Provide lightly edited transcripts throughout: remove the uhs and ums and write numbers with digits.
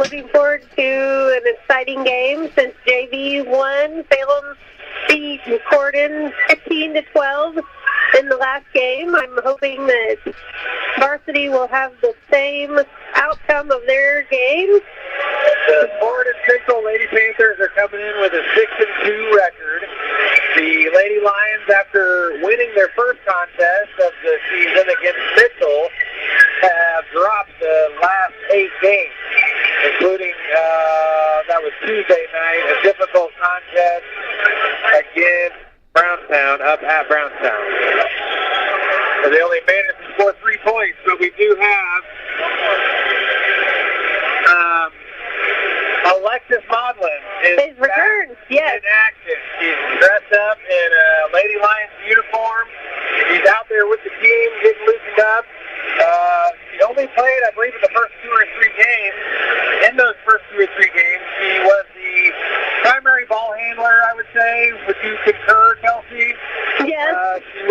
looking forward to an exciting game since JV won. Salem beat Corydon 15-12 in the last game. I'm hoping that varsity will have the same outcome of their game. The Corydon Central Lady Panthers are coming in with a 6-2 record. The Lady Lions, after winning their first contest of the season against Mitchell, have dropped the last 8 games, including, that was Tuesday night, a difficult contest against Brownstown, up at Brownstown. So they only managed to score 3 points, but we do have Alexis Modlin is returned, yes, in action. She's dressed up in a Lady Lions uniform. She's out there with the team, getting loosened up. She only played, I believe, in the first 2 or 3 games. In those first 2 or 3 games, she was the primary ball handler, I would say. Would you concur, Kelsey? Yes. She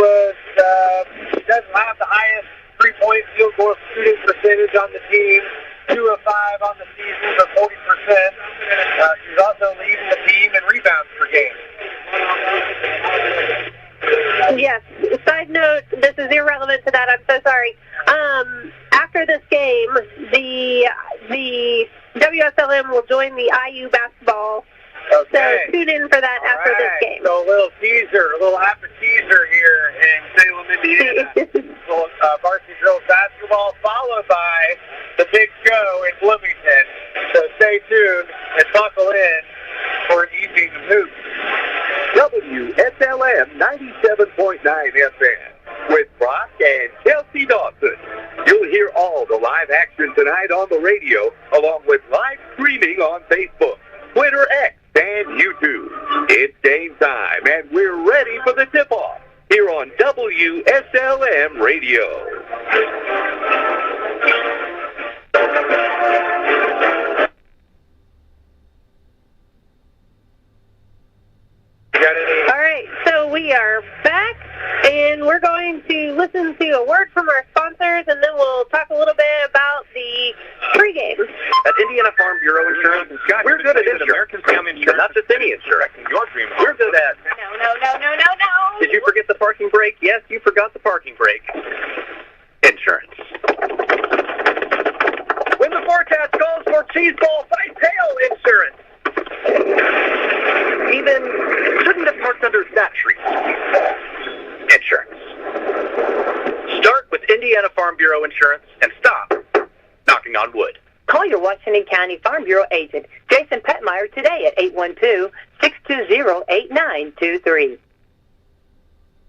doesn't have the highest 3-point field goal shooting percentage on the team. 2 of 5 on the season for 40%. She's also leading the team in rebounds per game. Yes. Side note, this is irrelevant to that. I'm so sorry. After this game, the WSLM will join the IU basketball. Okay. So tune in for that after this game. So a little teaser, a little appetizer here in Salem, Indiana. Varsity girls basketball, followed by the big show in Bloomington. So stay tuned and buckle in for an evening of hoops. WSLM 97.9 FM with Brock and Kelsey Dawson. You'll hear all the live action tonight on the radio, along with live streaming on Facebook, Twitter, X, and YouTube. It's game time, and we're ready for the tip-off here on WSLM Radio. All right, so we are back, and we're going to listen to a word from our sponsors, and then we'll talk a little bit about the pregame. At Indiana Farm Bureau Insurance, we're good at insurance. American Family Insurance, not just any insurance. Your dream. We're good at... No. Did you forget the parking brake? Yes, you forgot the parking brake. Insurance. When the forecast calls for cheese ball, fight tail insurance. Even shouldn't have parked under that tree. Insurance. Start with Indiana Farm Bureau Insurance and stop knocking on wood. Call your Washington County Farm Bureau agent, Jason Petmeyer, today at 812-620-8923.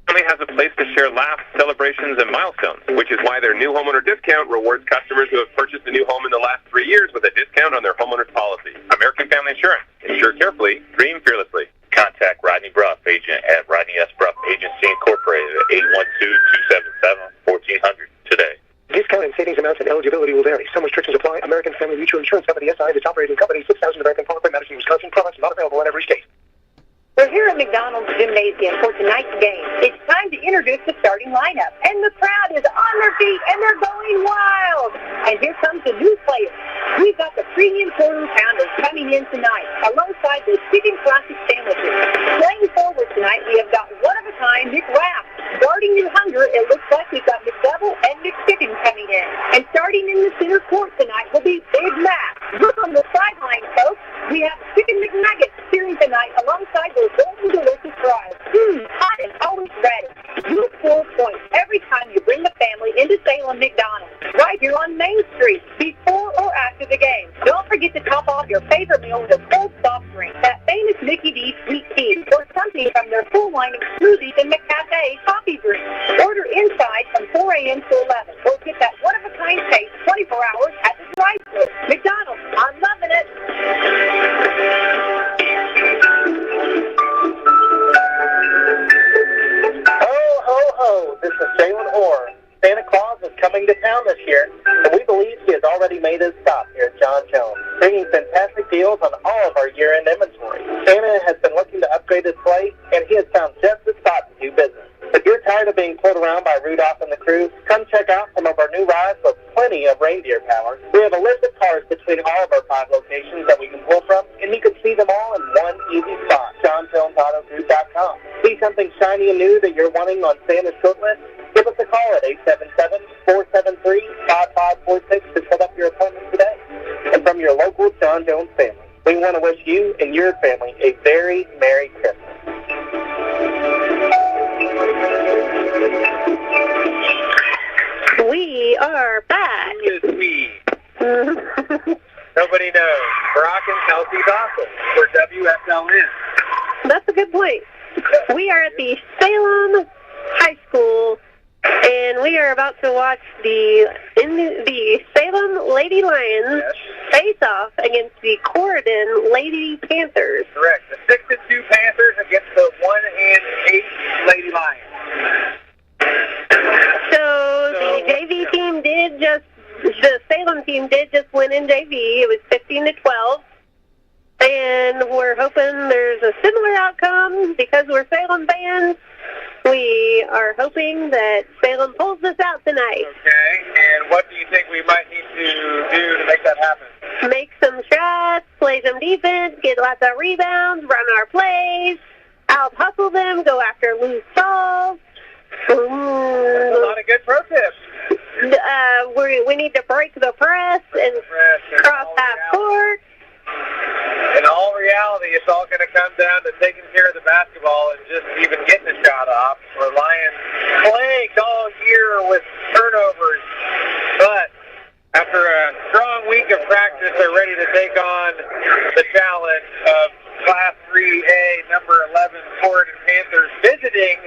Family has a place to share laughs, celebrations, and milestones, which is why their new homeowner discount rewards customers who have purchased a new home in the last 3 years with a discount on their homeowner's policy. American Family Insurance. Insure carefully, dream fearlessly. Contact Rodney Bruff, agent at Rodney S. Bruff Agency Incorporated at 812-277-1400 today. Discount and savings amounts and eligibility will vary. Some restrictions apply. American Family Mutual Insurance Company, SI, is its operating company. 6,000 American Parkway, Madison, Wisconsin. Products not available in every state. We're here at McDonald's Gymnasium for tonight's game. It's time to introduce the starting lineup. And the crowd is on their feet, and they're going wild. And here comes the new players. We've got the premium quarter pounders coming in tonight, alongside the chicken classic sandwiches. Playing forward tonight, we have got one-of-a-kind McWrap. Guarding your hunger, it looks like we've got McDouble and McChicken coming in. And starting in the center court tonight will be Big Mac. Look on the sideline, folks. We have Chicken McNuggets cheering tonight alongside those golden delicious fries. Hot and always ready. You score points every time you bring the family into Salem McDonald's. Right here on Main Street, before or after the game. Don't forget to top off your favorite meal with a cold soft drink, that famous Mickey D's sweet tea, or something from their full line of smoothies and McCafe coffee drinks. Order inside from 4 a.m. to 11, or get that one-of-a-kind taste 24 hours at the drive-thru. McDonald's, I'm loving it. Ho, ho, ho, this is Jalen Orr. Santa Claus is coming to town this year, and we believe he has already made his stop here at John Jones, bringing fantastic deals on all of our year-end inventory. Santa has been looking to upgrade his sleigh, and he has found just the spot to do business. If you're tired of being pulled around by Rudolph and the crew, come check out some of our new rides with plenty of reindeer power. We have a list of cars between all of our 5 locations that we can pull from, and you can see them all in one easy spot. JohnJonesAutoGroup.com. See something shiny and new that you're wanting on Santa's short list? Give us a call at 877-473-5546 to set up your appointment today. And from your local John Jones family, we want to wish you and your family a very Merry Christmas. We are back. Who is we? Nobody knows. Brock and Kelsey Dawson for WSLN. That's a good point. We are at the Salem High School, and we are about to watch the Salem Lady Lions face off against the Corydon Lady Panthers. Correct. The 6-2 Panthers against the 1-8 Lady Lions. So the JV team the Salem team did just win in JV. It was 15-12. And we're hoping there's a similar outcome because we're Salem fans. We are hoping that Salem pulls this out tonight. Okay, and what do you think we might need to do to make that happen? Make some shots, play some defense, get lots of rebounds, run our plays, out-hustle them, go after loose balls. That's a lot of good pro tips. We need to break the press and cross half court. In all reality, it's all going to come down to taking care of the basketball and just even getting a shot off. We're Lions plagued all year with turnovers, but after a strong week of practice, they're ready to take on the challenge of Class 3A number 11 Corydon Panthers, visiting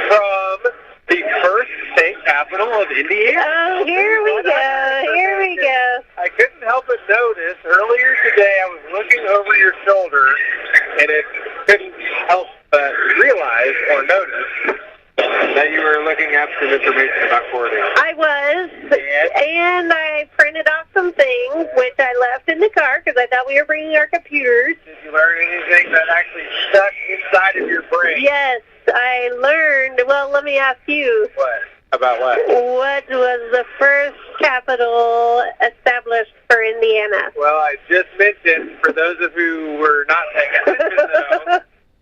from the first state capital of Indiana. Oh, here we go. I couldn't help but notice earlier today I was looking over your shoulder, and it couldn't help but realize or notice that you were looking up some information about Corydon. I was, and I printed off some things, which I left in the car because I thought we were bringing our computers. Did you learn anything that actually stuck inside of your brain? Yes, I learned. Well, let me ask you. What? About what? What was the first capital established for Indiana? Well, I just mentioned, for those of you who were not paying attention,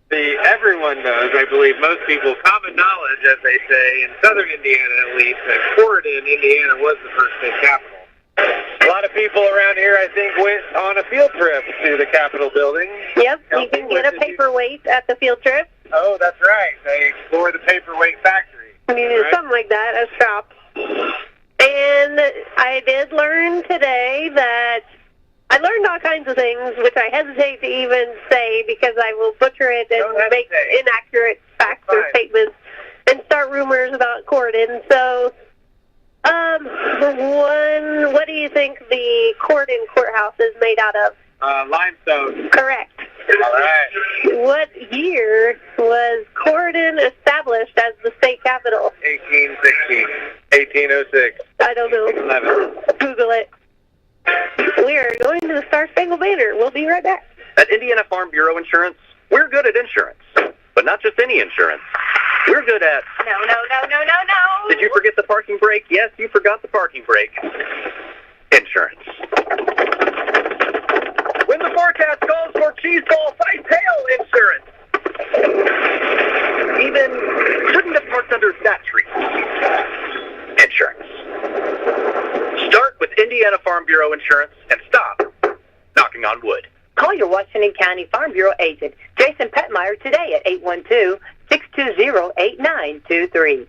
though, everyone knows, I believe most people, common knowledge, as they say, in southern Indiana at least, that Corydon, Indiana, was the first state capital. A lot of people around here, I think, went on a field trip to the Capitol building. Yep, you can get a paperweight at the field trip. Oh, that's right. They explore the paperweight factory. I mean, right? Something like that, a shop. And I did learn today that I learned all kinds of things, which I hesitate to even say because I will butcher it and make inaccurate facts or statements and start rumors about Corydon. So, what do you think the Corydon courthouse is made out of? Limestone. Correct. All right. What year was Corydon established as the state capital? 1816. 1806. I don't know. 11. Google it. We are going to the Star Spangled Banner. We'll be right back. At Indiana Farm Bureau Insurance, we're good at insurance. But not just any insurance. We're good at... No. Did you forget the parking brake? Yes, you forgot the parking brake. Insurance. When the forecast calls for cheese balls, ice hail insurance. Even shouldn't have parked under that tree. Insurance. Start with Indiana Farm Bureau Insurance and stop knocking on wood. Call your Washington County Farm Bureau agent, Jason Petmeyer, today at 812-620-8923.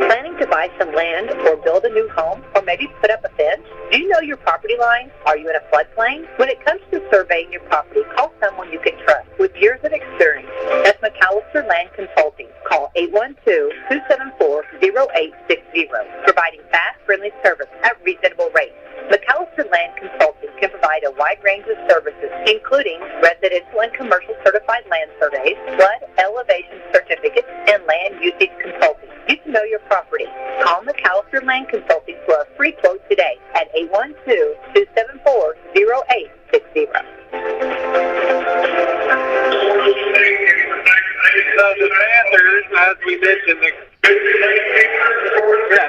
Planning to buy some land or build a new home or maybe put up a fence? Do you know your property line? Are you in a floodplain? When it comes to surveying your property, call someone you can trust with years of experience. That's McAllister Land Consulting. Call 812-274-0860, providing fast, friendly service at reasonable rates. McAllister Land Consulting can provide a wide range of services, including residential and commercial certified land surveys, flood elevation certificates, and land usage consulting. Get to know your property. Call McAllister Land Consulting for a free quote today at 812-274-0860. The Panthers, as we mentioned,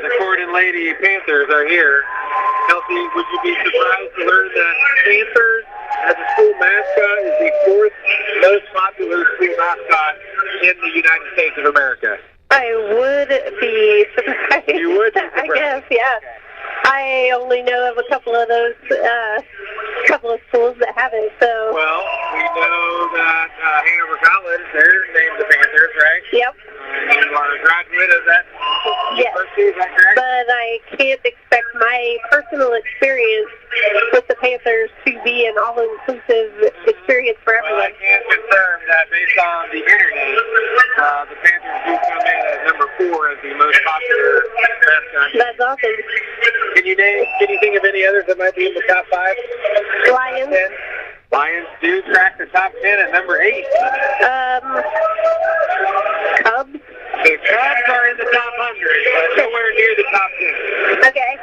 the Corydon Lady Panthers are here. Kelsey would you be surprised to learn that Panthers, as a school mascot, is the fourth most popular school mascot in the United States of America? I would be surprised. You would be surprised. I guess, yeah. Okay. I only know of a couple of those, couple of schools that have it, so. Well, we know that Hanover College, their name's the Panthers, right? Yep. You are a graduate of that university, is that correct? But I can't expect my personal experience with the Panthers to be an all-inclusive experience for Well, I everyone. can confirm that based on the internet, the Panthers do come in at number 4 as the most popular mascot. That's awesome. Can you think of any others that might be in the top 5? Lions. 10? Lions do crack the top 10 at number 8. Cubs. The Cubs are in the top 100, but nowhere near the top 10. Okay.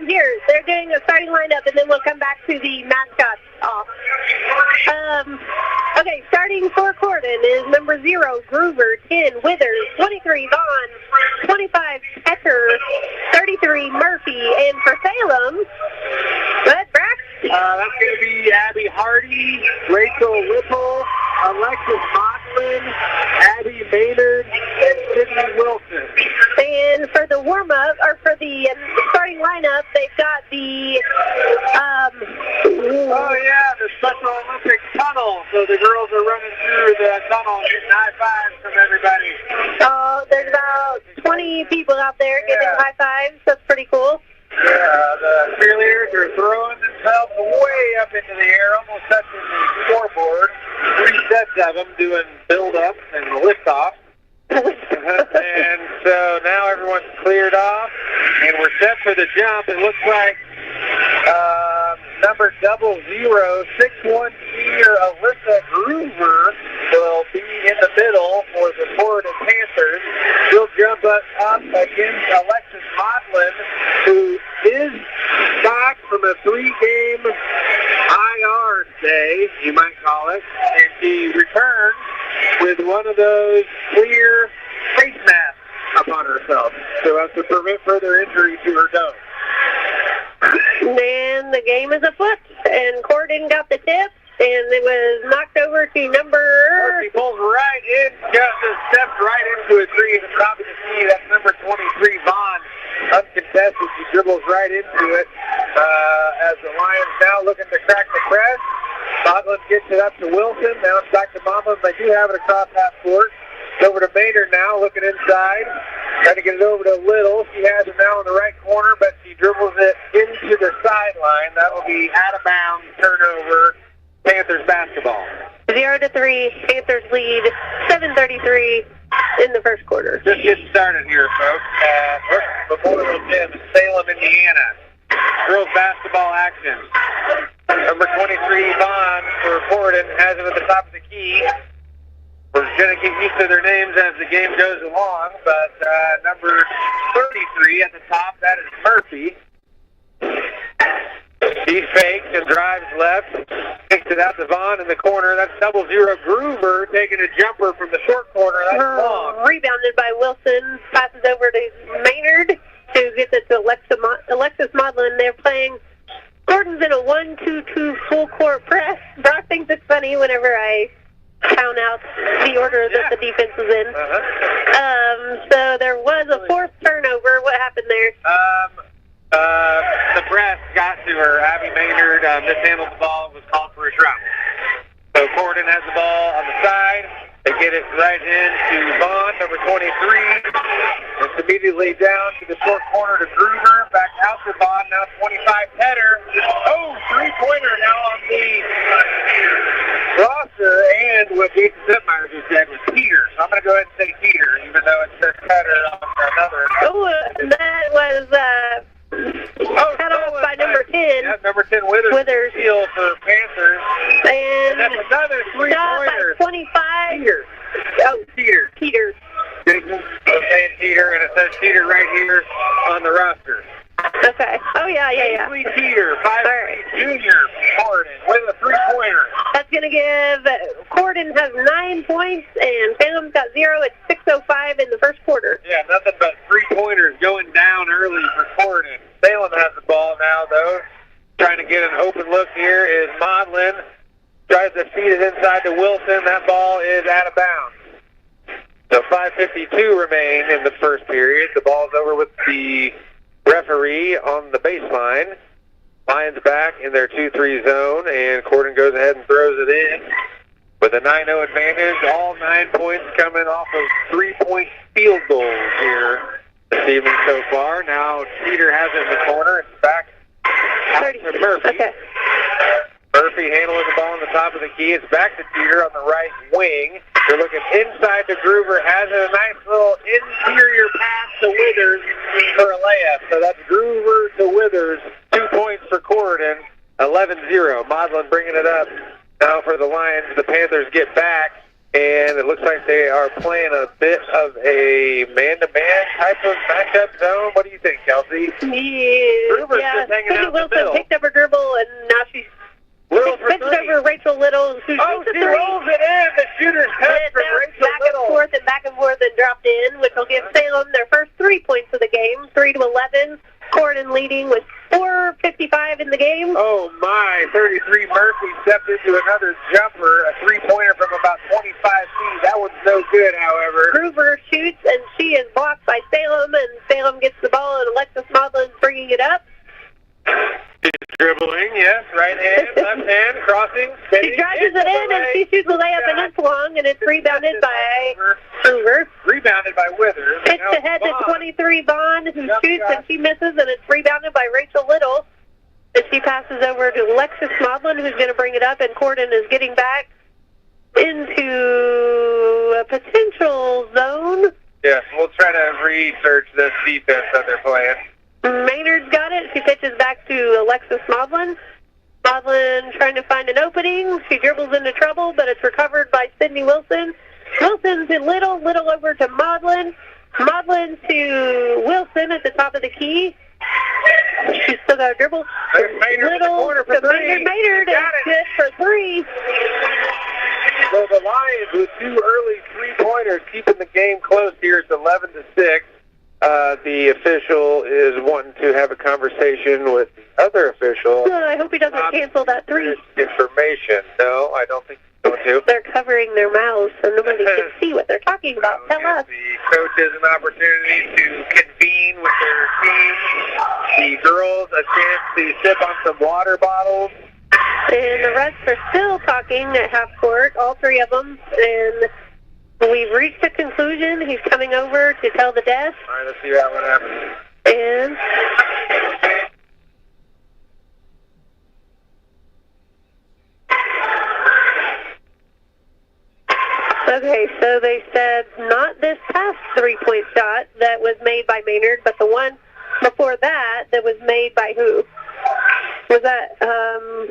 Here, they're doing a starting lineup, and then we'll come back to the mascots off. Okay, starting for Corydon is number 0, Groover, 10, Withers, 23, Vaughn, 25, Pecker, 33, Murphy, and for Salem, what, Brax? That's going to be Abby Hardy, Rachel Whipple, Alexis Motlin, Abby Maynard, and Sydney Wilson. And for the warm-up, or for the starting lineup, they've got the, Oh, yeah, the Special Olympics tunnel. So the girls are running through the tunnel getting high fives from everybody. there's about 20 people out there giving high fives. That's pretty cool. Yeah, the cheerleaders are throwing themselves way up into the air, almost touching the scoreboard. 3 sets of them doing build-up and lift-off. And so now everyone's cleared off, and we're set for the jump. It looks like number 00, 6'1" senior Alyssa Groover will be in the middle for the Corydon Panthers. She'll jump up against Alexis Motlin, who is back from a 3-game IR stay, you might call it, and she returns with one of those clear face masks upon herself so as to prevent further injury to her dome. And the game is afoot, and Corydon got the tip, and it was knocked over to number... She pulls right in, just steps right into a 3 at the top of the key. That's number 23, Vaughn. Uncontested, she dribbles right into it as the Lions now looking to crack the press. Motlin gets it up to Wilson. Now it's back to Motlin. They do have it across half court. It's over to Maynard now, looking inside. Trying to get it over to Little. She has it now in the right corner, but she dribbles it into the sideline. That will be out of bounds, turnover, Panthers basketball. 0-3, Panthers lead, 7:33 in the first quarter. Just getting started here, folks. Memorial Gym, Salem, Indiana. Girls basketball action. Number 23, Vaughn, for Corydon, has it at the top of the key. We're going to get used to their names as the game goes along, but number 33 at the top, that is Murphy. He fakes and drives left, kicks it out to Vaughn in the corner. That's 00 Groover taking a jumper from the short corner. That's long. Rebounded by Wilson, passes over to Maynard, who gets it to Alexis Maudlin. They're playing. Gordon's in a 1-2-2 full court press. Brock thinks it's funny whenever I count out the order that the defense is in. So there was a fourth turnover. What happened there? The press got to her. Abby Maynard mishandled the ball and was called for a travel. So Corydon has the ball on the side. They get it right into Vaughn, number 23. It's immediately down to the short corner to Groover. Back out to Vaughn, now 25 header. Oh, three-pointer now on the roster. And what Jason Sittmeyer just said was Peter. So I'm going to go ahead and say Peter, even though it says header on another. Oh, that was cut off by number 10. Yeah, number 10, Withers. Steal for Panthers. And that's another three-pointer. 25. Peter. Oh, Peter. Jason saying Peter, and it says Peter right here on the roster. Okay. Oh, yeah. Ainsley Peter, 5'3" junior, Corydon, with a three-pointer. That's going to give Corydon has 9 points, and Salem's got 0. It's 6:05 in the first quarter. Yeah, nothing but three-pointers going down early for Corydon. Salem has the ball now, though. Trying to get an open look here is Maudlin. Tries to feed it inside to Wilson. That ball is out of bounds. So 5:52 remain in the first period. The ball's over with the referee on the baseline. Lions back in their 2-3 zone, and Corydon goes ahead and throws it in with a 9-0 advantage. All 9 points coming off of 3-point field goals here this evening so far. Now Teeter has it in the corner. It's back out to Murphy. Okay. Murphy handling the ball on the top of the key. It's back to Teeter on the right wing. They're looking inside to Groover. Has a nice little interior pass to Withers for a layup. So that's Groover to Withers. 2 points for Corydon. 11-0. Maudlin bringing it up now for the Lions. The Panthers get back, and it looks like they are playing a bit of a man-to-man type of matchup zone. What do you think, Kelsey? Groover's just hanging out in the Wilson middle. picked up her dribble, and now she's pitched over Rachel Little, who rolls it in. The shooter's cut from Rachel Little. Back and forth, and dropped in, which will give Salem their first 3 points of the game, 3-11. Corydon leading with 4:55 in the game. Oh my, 33 Murphy stepped into another jumper, a three-pointer from about 25 feet. That one's no good, however. Groover shoots, and she is blocked by Salem, and Salem gets the ball, and Alexis Maudlin's bringing it up. She's dribbling, yes, right hand, left hand, crossing. She drives it in, and she shoots a layup, and it's long, and it's rebounded by Groover. Rebounded by Withers. Pitched ahead to 23 Vaughn, who shoots, and she misses, and it's rebounded by Rachel Little. And she passes over to Alexis Maudlin, who's going to bring it up, and Corydon is getting back into a potential zone. Yes, we'll try to research this defense that they're playing. Maynard's got it. She pitches back to Alexis Maudlin. Maudlin trying to find an opening. She dribbles into trouble, but it's recovered by Sydney Wilson. Wilson to Little. Little over to Maudlin. Maudlin to Wilson at the top of the key. She's still got a dribble. Maynard in the corner for three. Maynard is good for three. So the Lions with 2 early three-pointers keeping the game close here. It's 11-6. The official is wanting to have a conversation with the other official. I hope he doesn't cancel that three. Information. No, I don't think he's going to. They're covering their mouths so nobody can see what they're talking about. Tell us. The coaches an opportunity to convene with their team. The girls a chance to sip on some water bottles. And the rest are still talking at half court, all three of them. And we've reached a conclusion. He's coming over to tell the desk. All right, let's see what happens. And okay, so they said not this past three-point shot that was made by Maynard, but the one before that was made by who? Was that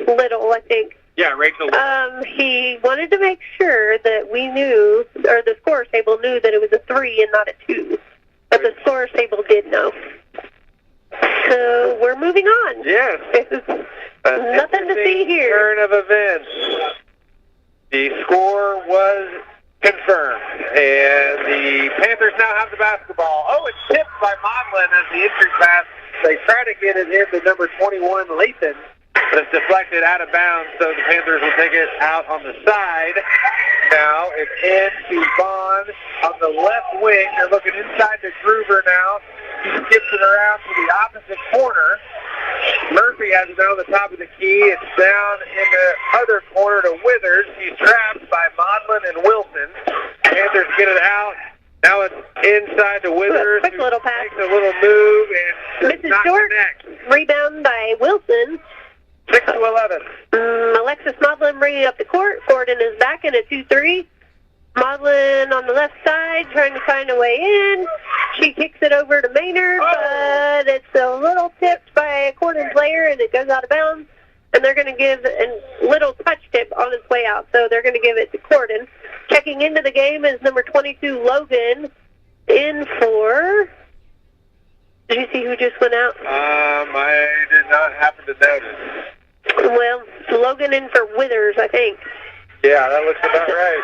Little, I think. Yeah, Rachel. He wanted to make sure that we knew, or the scores table knew that it was a 3 and not a 2. But the scores table did know. So we're moving on. Yes. Nothing to see here. Turn of events. The score was confirmed, and the Panthers now have the basketball. Oh, it's tipped by Maudlin as the entry pass. They try to get it into number 21, Lathan. But it's deflected out of bounds, so the Panthers will take it out on the side. Now it's in to Vaughn on the left wing. They're looking inside to Groover now. He skips it around to the opposite corner. Murphy has it on the top of the key. It's down in the other corner to Withers. He's trapped by Maudlin and Wilson. Panthers get it out. Now it's inside to Withers. Quick little pass. Makes a little move and does not short. connect. Rebound by Wilson. 6-11. Alexis Maudlin bringing up the court. Corydon is back in a 2-3. Maudlin on the left side trying to find a way in. She kicks it over to Maynard, but it's a little tipped by a Corydon player, and it goes out of bounds. And they're going to give a little touch tip on its way out, so they're going to give it to Corydon. Checking into the game is number 22, Logan, in for... Did you see who just went out? I did not happen to notice. Well, Logan in for Withers, I think. Yeah, that looks about right.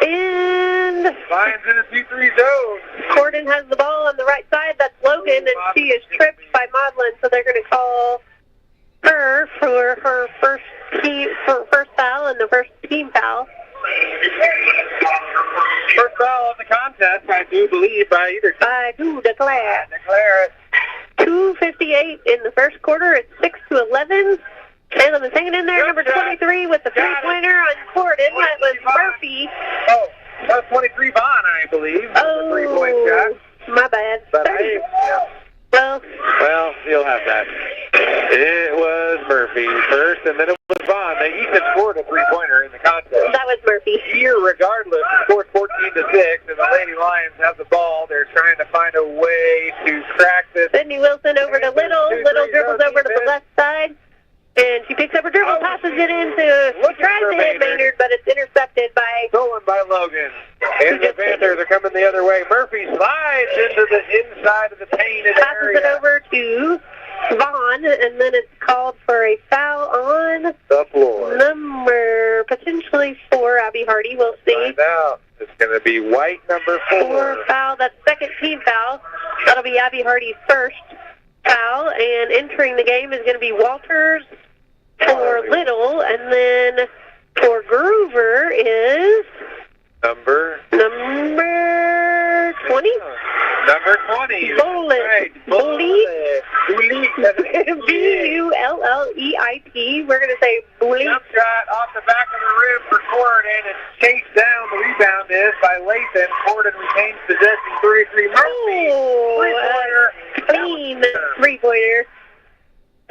And Lions in a 2-3 zone. Corydon has the ball on the right side. That's Logan, and she is tripped by Maudlin, so they're going to call her for her first foul and the first team foul. First foul of the contest, I do believe, by either team. I do declare. Declare it. 2:58 in the first quarter. It's 6-11. Salem is hanging in there. Number 23 with the three-pointer on Corydon. That was Murphy. Oh, that was 23 Vaughn, I believe. Oh, the 3-point shot. my bad. But 30. Well, you'll have that. It was Murphy first, and then it was Vaughn. They each had scored a three-pointer in the contest. that was Murphy. Irregardless, the score's 14-6, and the Lady Lions have the ball. They're trying to find a way to crack this. Sydney Wilson over to Little. Little dribbles over to the left side. And she picks up her dribble, passes it into, tries to hit Maynard, but it's intercepted by... Stolen by Logan. And the Panthers are coming the other way. Murphy slides into the inside of the painted area. Passes it over to Vaughn, and then it's called for a foul on the floor. Number, potentially 4, Abby Hardy. We'll see. Find out. It's going to be White, number 4. 4 foul. That's second team foul. That'll be Abby Hardy's first foul. And entering the game is going to be Walters for Little, and then for Groover is number 20. Number 20. Bullet. Right. Bullet. B-U-L-L-E-I-T. We're going to say Bullet. Jump shot off the back of the rim for Corydon. It's chased down. The rebound is by Lathan. Corydon retains possession. 33 Murphy. Oh, clean three-pointer.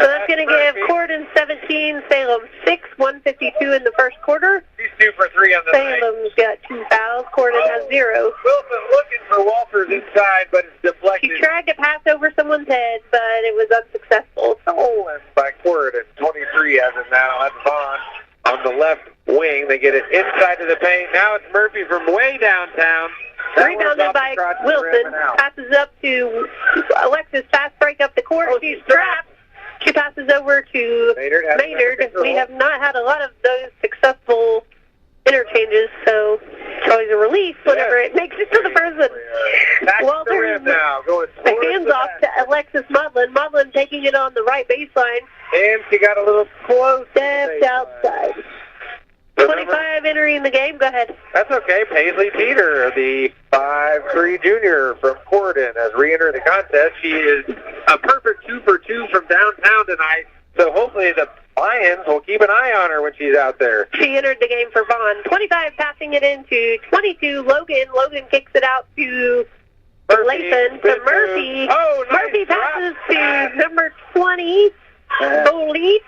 So that's going to give Corydon 17, Salem 6, 1:52 in the first quarter. He's 2 for 3 on the night. Salem's got 2 fouls. Corydon has 0. Wilson looking for Walters inside, but it's deflected. She tried to pass over someone's head, but it was unsuccessful. Stolen by Corydon. 23 as of now. That's Vaughn on the left wing. They get it inside of the paint. Now it's Murphy from way downtown. Rebounded by Wilson. Passes up to Alexis. Fast break up the court. She's trapped. She passes over to Maynard. We have not had a lot of those successful interchanges, so it's always a relief whenever it makes it to the person. Walters hands off to Alexis Maudlin. Maudlin taking it on the right baseline. And she got a little close. Stepped outside. 25 entering the game. Go ahead. That's okay. Paisley Peter, the 5'3" junior from Corydon, has re-entered the contest. She is a perfect 2 for 2 from downtown tonight, so hopefully the Lions will keep an eye on her when she's out there. She entered the game for Vaughn. 25 passing it into 22. Logan. Logan kicks it out to Lathan. To Murphy. Oh, nice. Murphy passes to number 20. Bullet.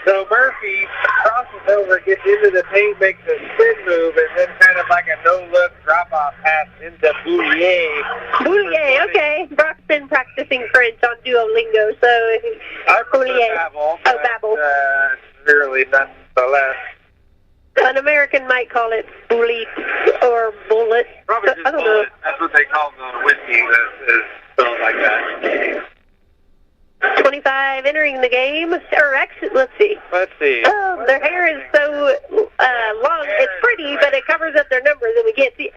So Murphy crosses over, gets into the paint, makes a spin move, and then kind of like a no-look drop-off pass into Boulier. Boulier, okay. Brock's been practicing French on Duolingo, so... I prefer Babel. Oh, Babel. Really, nonetheless. An American might call it bullet or bullet. Probably just bullet. That's what they call the whiskey that is spelled like that. 25 entering the game, or actually, let's see. Oh, their hair is so long. It's pretty, but it covers up their numbers, and we can't see.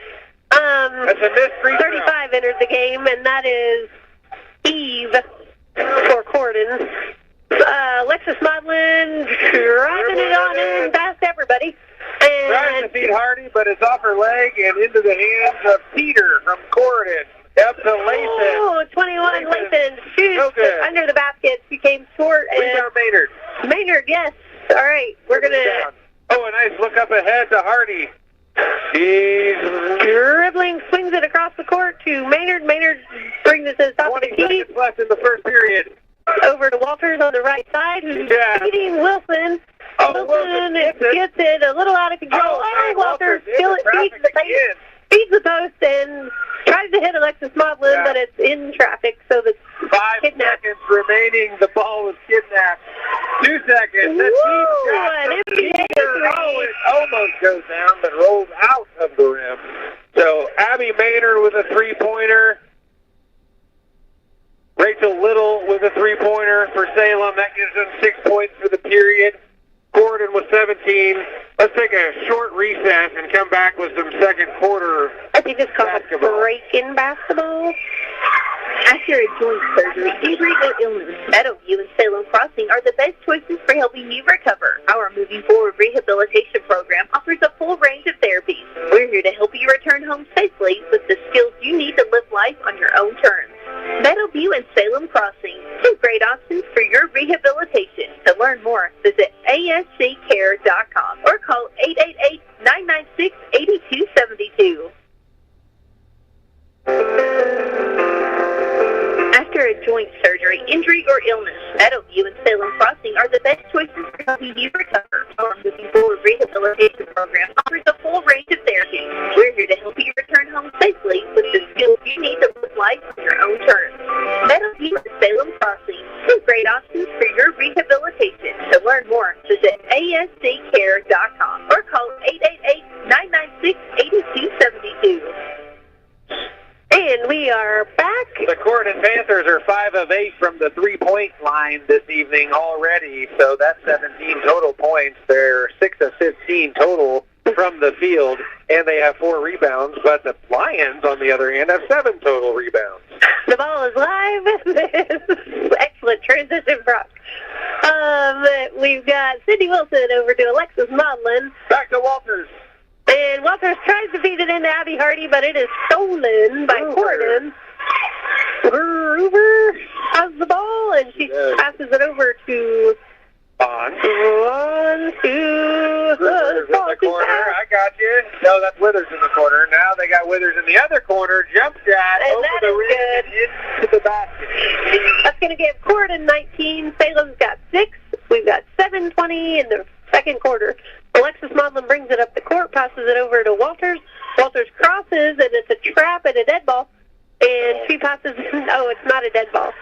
That's a missed free throw. 35 entered the game, and that is Eve for Corydon. Alexis Maudlin driving it on in past everybody. Trying to feed Hardy, but it's off her leg and into the hands of Peter from Corydon. Up to Lathan. Oh, 21 Lathan shoots under the basket. She came short. Rebound Maynard. Maynard, yes. All right, we're going to... Oh, a nice look up ahead to Hardy. She's dribbling, swings it across the court to Maynard. Maynard brings it to the top of the key. 20 seconds left in the first period. Over to Walters on the right side, who's beating Wilson. Wilson gets it a little out of control. Oh, Walters feeds the post and tries to hit Alexis Maudlin, but it's in traffic, so the 5 seconds remaining. The ball was kidnapped. 2 seconds. Woo, an NBA it almost goes down, but rolls out of the rim. So Abby Maynard with a three-pointer. Rachel Little with a three-pointer for Salem. That gives them 6 points for the period. Corydon with 17. Let's take a short recess and come back with some second quarter I think it's called basketball. break-in basketball. After a joint surgery, injury, or illness, Meadowview and Salem Crossing are the best choices for helping you recover. Our Moving Forward Rehabilitation Program offers a full range of therapies. We're here to help you return home safely with the skills you need to live life on your own terms. Meadowview and Salem Crossing, two great options for your rehabilitation. To learn more, visit asccare.com or call 888-996-8272. After a joint surgery, injury, or illness, Meadowview and Salem Crossing are the best choices for helping you recover. Our Moving Forward Rehabilitation Program offers a full range of therapies. We're here to help you return home safely with the skills you need to live life on your own terms. Meadowview and Salem Crossing, two great options for your rehabilitation. To learn more, visit asccare.com or call 888-996-8272. And we are back. The Corydon Panthers are 5 of 8 from the three-point line this evening already, so that's 17 total points. They're 6 of 15 total from the field, and they have 4 rebounds, but the Lions, on the other hand, have 7 total rebounds. The ball is live. Excellent transition, Brock. We've got Sydney Wilson over to Alexis Maudlin. Back to Walters. And Walters tries to feed it into Abby Hardy, but it is stolen by Corydon. Gruber has the ball, and she passes it over to Bond. Withers in the corner. I got you. No, that's Withers in the corner. Now they got Withers in the other corner. Jump shot And over that the is rim good. and into the basket. That's going to give Corydon 19. Salem's got 6. We've got 7:20 in the second quarter. Alexis Maudlin brings it up the court, passes it over to Walters. Walters crosses, and it's a trap and a dead ball. And she passes, oh, it's not a dead ball.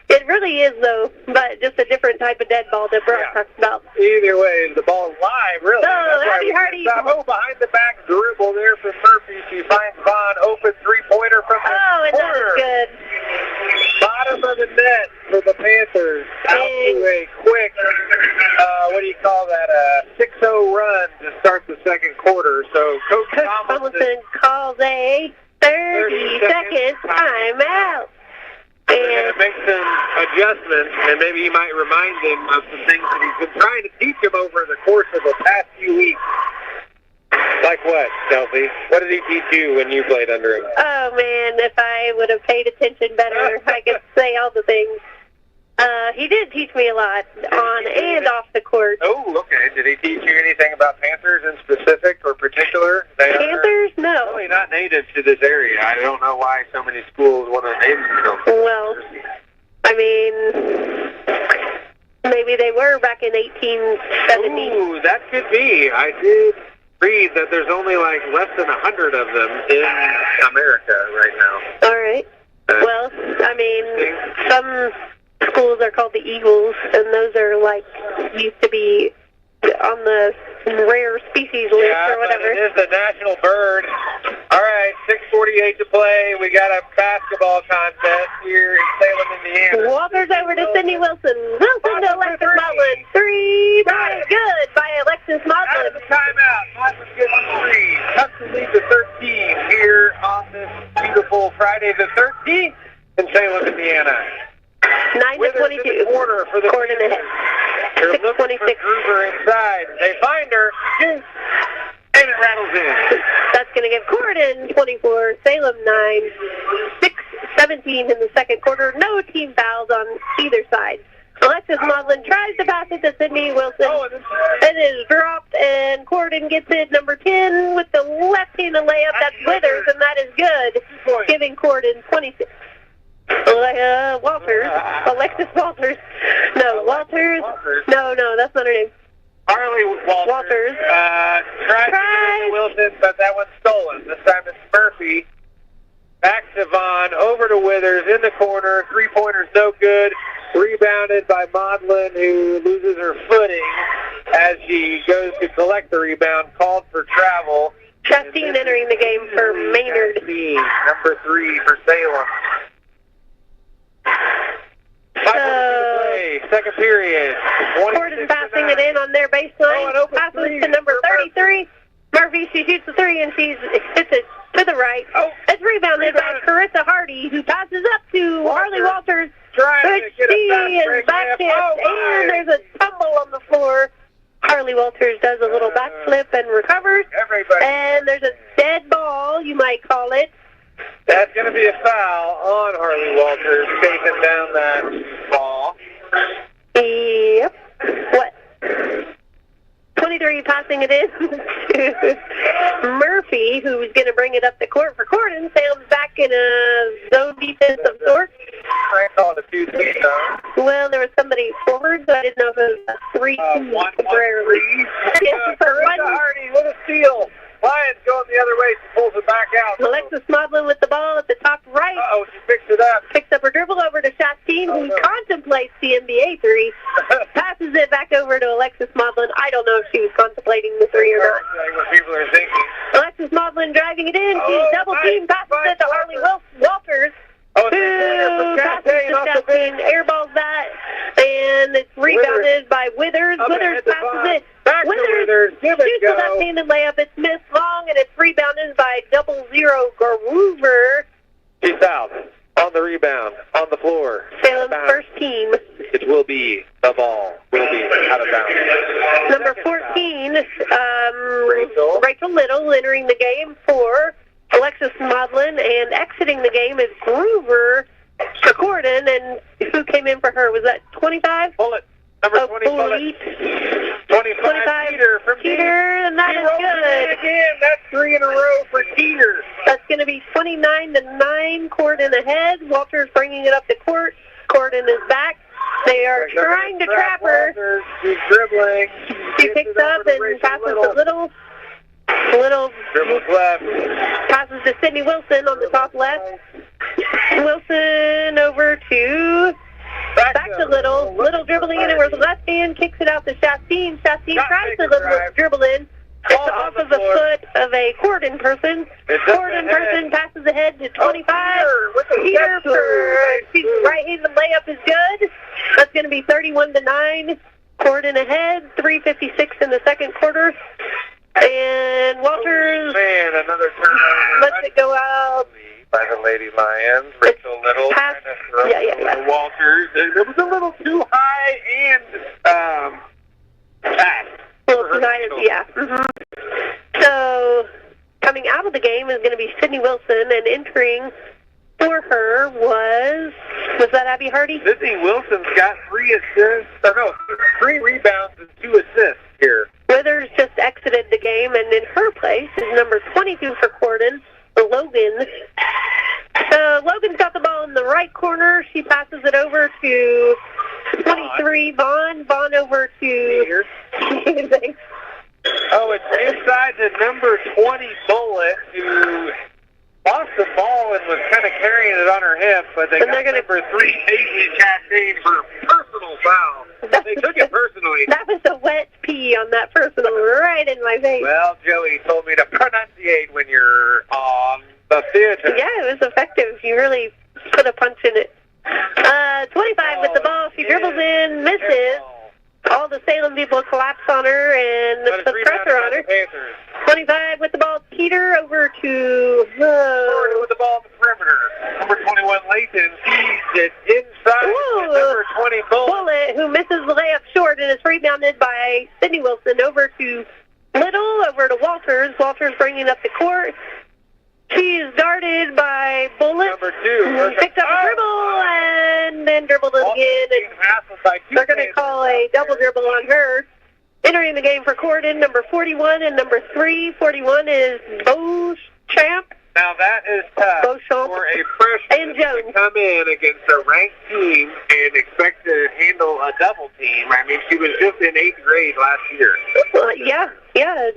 It really is, though, but just a different type of dead ball that Brock talks about. Either way, the ball's live, really. Oh, That's Abby why Hardy. behind the back dribble there from Murphy. She finds Vaughn, open three-pointer from the Oh, and that corner. is good. Bottom of the net for the Panthers. Out to a quick, what do you call that, 6-0 run to start the second quarter. So Coach Tomlinson calls a 30-second timeout. They're going to make some adjustments, and maybe he might remind him of some things that he's been trying to teach him over the course of the past few weeks. Like what, Chelsea? What did he teach you when you played under him? Oh, man, if I would have paid attention better, I could say all the things. He did teach me a lot on and off the court. Oh, okay. Did he teach you anything about Panthers in specific or particular? Panthers? No. Really not native to this area. I don't know why so many schools want to name them. Well, I mean, maybe they were back in 1870. Ooh, that could be. I did read that there's only like less than 100 of them in America right now. All right. Well, I mean, some schools are called the Eagles, and those are like, used to be on the rare species list or whatever. But it is the national bird. All right, 6:48 to play. We got a basketball contest here in Salem, Indiana. Walters over to Sydney Wilson. Wilson to Alexis Maudlin. 3, by good by Alexis Maudlin. Out of the timeout. Maudlin gets the 3. Cuts the lead to 13 here on this beautiful Friday the 13th in Salem, Indiana. 9-22. Corner for the Corydon ahead. They're looking for Gruber inside. They find her. And it rattles in. That's going to give Corydon 24, Salem 9, 6-17 in the second quarter. No team fouls on either side. Alexis Maudlin tries to pass it to Sydney Wilson. It is dropped, and Corydon gets it, number 10, with the left-handed layup. That's Withers, and that is good, giving Corydon 26. Walters. Alexis Walters. No, Walters. No, that's not her name. Harley Walters. Tried to get Wilson, but that one's stolen. This time it's Murphy. Back to Vaughn, over to Withers, in the corner. Three-pointer's no good. Rebounded by Maudlin, who loses her footing as she goes to collect the rebound, called for travel. Chastain entering the game for Maynard. Number 3 for Salem. 5 minutes to play. second period. Corydon passing it in on their baseline. Passes to number 33. Murphy, she shoots the three, and she hits it to the right. It's rebounded by Carissa Hardy, who passes up to Harley Walters. But she is back and there's a tumble on the floor. Harley Walters does a little backflip and recovers. And there's a dead ball, you might call it. That's going to be a foul on Harley Walters, taking down that ball. Yep. What? 23 passing it in to Murphy, who's going to bring it up the court for Corydon. Salem's back in a zone defense of sorts. I call it a 2-3 zone. Well, there was somebody forward, so I didn't know if it was a 3-2 temporarily. Yes, Hardy with a steal. Lions going the other way. She pulls it back out. Alexis Modlin with the ball at the top right. She picks it up. Picks up her dribble over to Shastine, who contemplates the NBA three. Passes it back over to Alexis Modlin. I don't know if she was contemplating the three or not. What people are thinking. Alexis Modlin driving it in. She's double team. Passes it to Harley Walters. Who passes to Shastine. Airballs that. And it's rebounded by Withers. Withers passes it. Withers shoots a left-handed layup. It's missed long, and it's rebounded by 00 Groover. She's out on the rebound, on the floor. Salem's first team. It will be the ball. Will be out of bounds. Number 14, Rachel Little entering the game for Alexis Modlin, and exiting the game is Groover for Corydon. And who came in for her? Was that 25? Bullet. Number 25. 25 Teeter from Teeter, and that is good. Again, that's 3 in a row for Teeter. That's going to be 29-9. Corydon ahead. Walters bringing it up the court. Corydon is back. They are trying to trap her. She's dribbling. She picks up and passes to Little. Little dribbles left. Passes to Sydney Wilson on the top left. Wilson over to back to Little. Little dribbling in with the left hand, kicks it out to Shastine. Shastine tries to dribble in. It's off of the foot of a Corydon person. Corydon person passes ahead to 25. Peter for right-handed layup is good. That's going to be 31-9. Corydon ahead. 3:56 in the second quarter. And Walters another turnover. lets it go out. By the Lady Lions. Rachel Little pass. Walters. It was a little too high and fast. Yeah. Mm-hmm. So, coming out of the game is going to be Sydney Wilson, and entering for her was that Abby Hardy? Sydney Wilson's got 3 rebounds and 2 assists here. Withers just exited the game, and in her place is number 22 for Corydon, Logan. Logan's got the ball in the right corner. She passes it over to 23, Vaughn. Vaughn over to... It's inside the number 20 Bullet, who lost the ball and was kind of carrying it on her hip, but they got number 3, Paisley Chastain, for personal foul. They took it personally. That was a wet pee on that personal right in my face. Well, Joey told me to pronunciate when you're on the theater. Yeah, it was effective. You really put a punch in it. 25 with the ball. She dribbles in, misses. All the Salem people collapse on her and put pressure on her. 25 with the ball. Teeter over to... Corydon with the ball on the perimeter. Number 21, Layton, sees it inside. Number 20, Bullet, who misses the layup short, and is rebounded by Sydney Wilson. Over to Little, over to Walters. Walters bringing up the court. She's guarded by Bullet. Number 2. Picked up a dribble and then dribbled it again. And they're going to call a double dribble on her. Entering the game for Corydon, number 41 and number 3. 41 is Beauchamp. Now that is tough for a freshman to come in against a ranked team and expect to handle a double team. I mean, she was just in 8th grade last year. Yeah,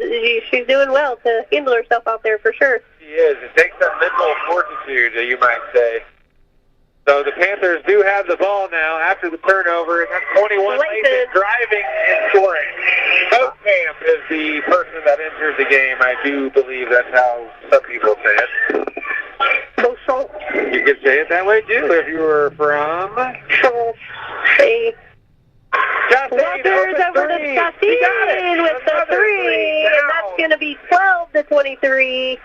she's doing well to handle herself out there for sure. She is. It takes some mental fortitude, you might say. So the Panthers do have the ball now after the turnover, and that's 21 Layton driving and scoring. Beauchamp is the person that entered the game. I do believe that's how some people say it. Beauchamp. You could say it that way too if you were from... Walters over to Chastain with the 3, and that's going to be 12-23.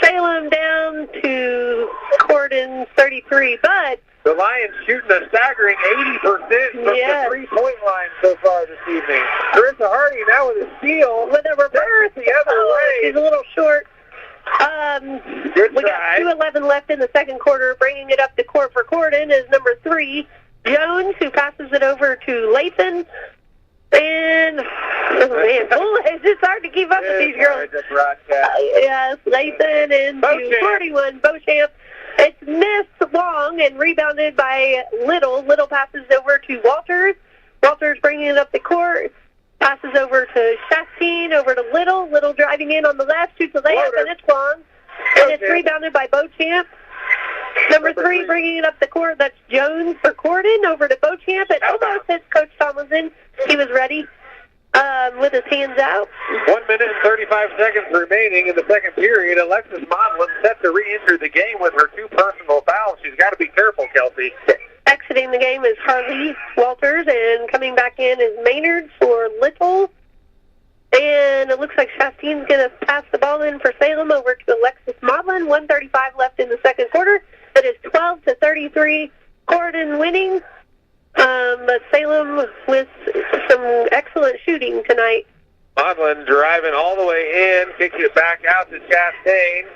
Salem down to Corydon 33, but the Lions shooting a staggering 80% from the three-point line so far this evening. Carissa Hardy now with a steal. With a reverse the other way. She's a little short. Good we got 2:11 left in the second quarter. Bringing it up the court for Corydon is number 3, Jones, who passes it over to Lathan. And, it's just hard to keep up with these girls. Yes, Lathan into 41, Beauchamp. It's missed long and rebounded by Little. Little passes over to Walters. Walters bringing it up the court. Passes over to Chastain, over to Little. Little driving in on the left, shoots a layup, and it's long. And it's rebounded by Beauchamp. Number 3 bringing it up the court. That's Jones for Corydon, over to Beauchamp. It almost hits Coach Tomlinson. He was ready with his hands out. 1 minute and 35 seconds remaining in the second period. Alexis Modlin set to re-enter the game with her 2 personal fouls. She's got to be careful, Kelsey. Exiting the game is Harley Walters, and coming back in is Maynard for Little. And it looks like Chastain's going to pass the ball in for Salem over to Alexis Modlin. 1:35 left in the second quarter. It is 12-33. Corydon winning. But Salem with some excellent shooting tonight. Modlin driving all the way in, kicks it back out to Chastain,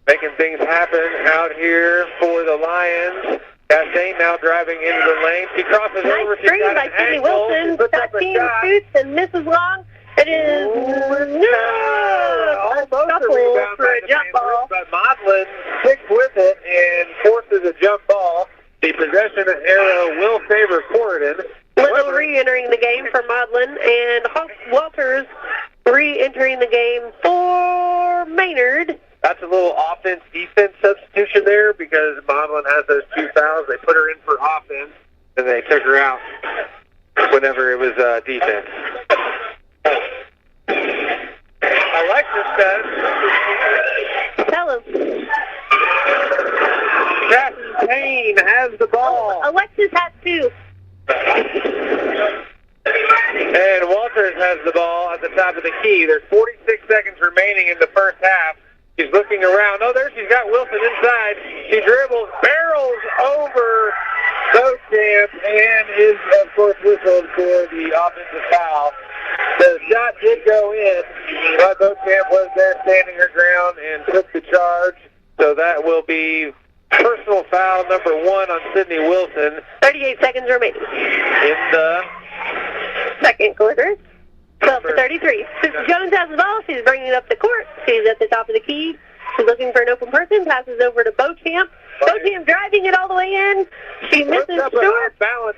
making things happen out here for the Lions. Chastain now driving into the lane. She crosses over. Nice screen by Sydney Wilson. Chastain shoots and misses long. It is almost a rebound for a jump ball. But Modlin sticks with it and forces a jump ball. The possession arrow will favor Corydon. Little re-entering the game for Modlin, and Walters re-entering the game for Maynard. That's a little offense-defense substitution there because Modlin has those 2 fouls. They put her in for offense, and they took her out whenever it was defense. Alexis says. Tell him. Chastain has the ball. Alexis has 2. And Walters has the ball at the top of the key. There's 46 seconds remaining in the first half. She's looking around. Oh, there she's got Wilson inside. She dribbles, barrels over Beauchamp, and is, of course, whistled for the offensive foul. The shot did go in, but Beauchamp was there standing her ground and took the charge. So that will be personal foul number 1 on Sydney Wilson. 38 seconds remaining. In the second quarter. 12-33. Jones has the ball. She's bringing it up the court. She's at the top of the key. She's looking for an open person. Passes over to Beauchamp. Beauchamp driving it all the way in. She misses short.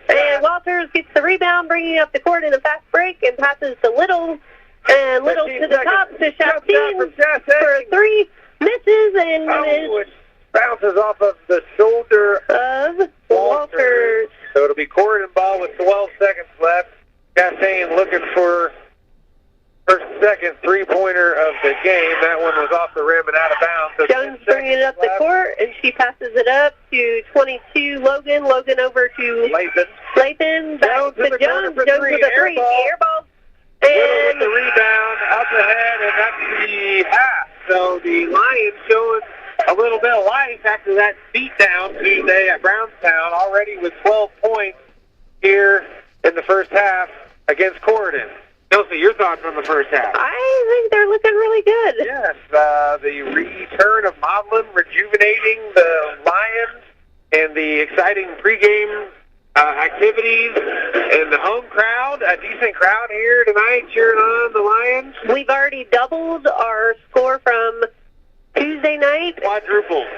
And Walters gets the rebound, bringing it up the court in a fast break, and passes to Little. And Little to the top to Chastain for a 3. Misses and it bounces off of the shoulder of Walters. So it'll be Corydon ball with 12 seconds left. Chastain looking for her second three-pointer of the game. That one was off the rim and out of bounds. So Jones bringing it up the court, and she passes it up to 22, Logan. Logan over to Lathan. Back to Jones. Jones with a 3. Air ball. And the rebound up ahead, and that's the half. So the Lions showing a little bit of life after that beatdown Tuesday at Brownstown, already with 12 points here in the first half against Corydon. Kelsey, your thoughts on the first half? I think they're looking really good. Yes, the return of Modlin rejuvenating the Lions and the exciting pregame activities and the home crowd, a decent crowd here tonight cheering on the Lions. We've already doubled our score from Tuesday night. Quadrupled?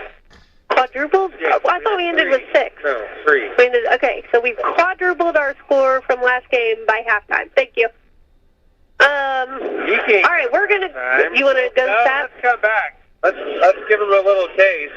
Yes, I thought we ended with 6. No, 3. Okay, so we've quadrupled our score from last game by halftime. Thank you. All right, we're going to... You want to go let's come back. Let's give them a little taste.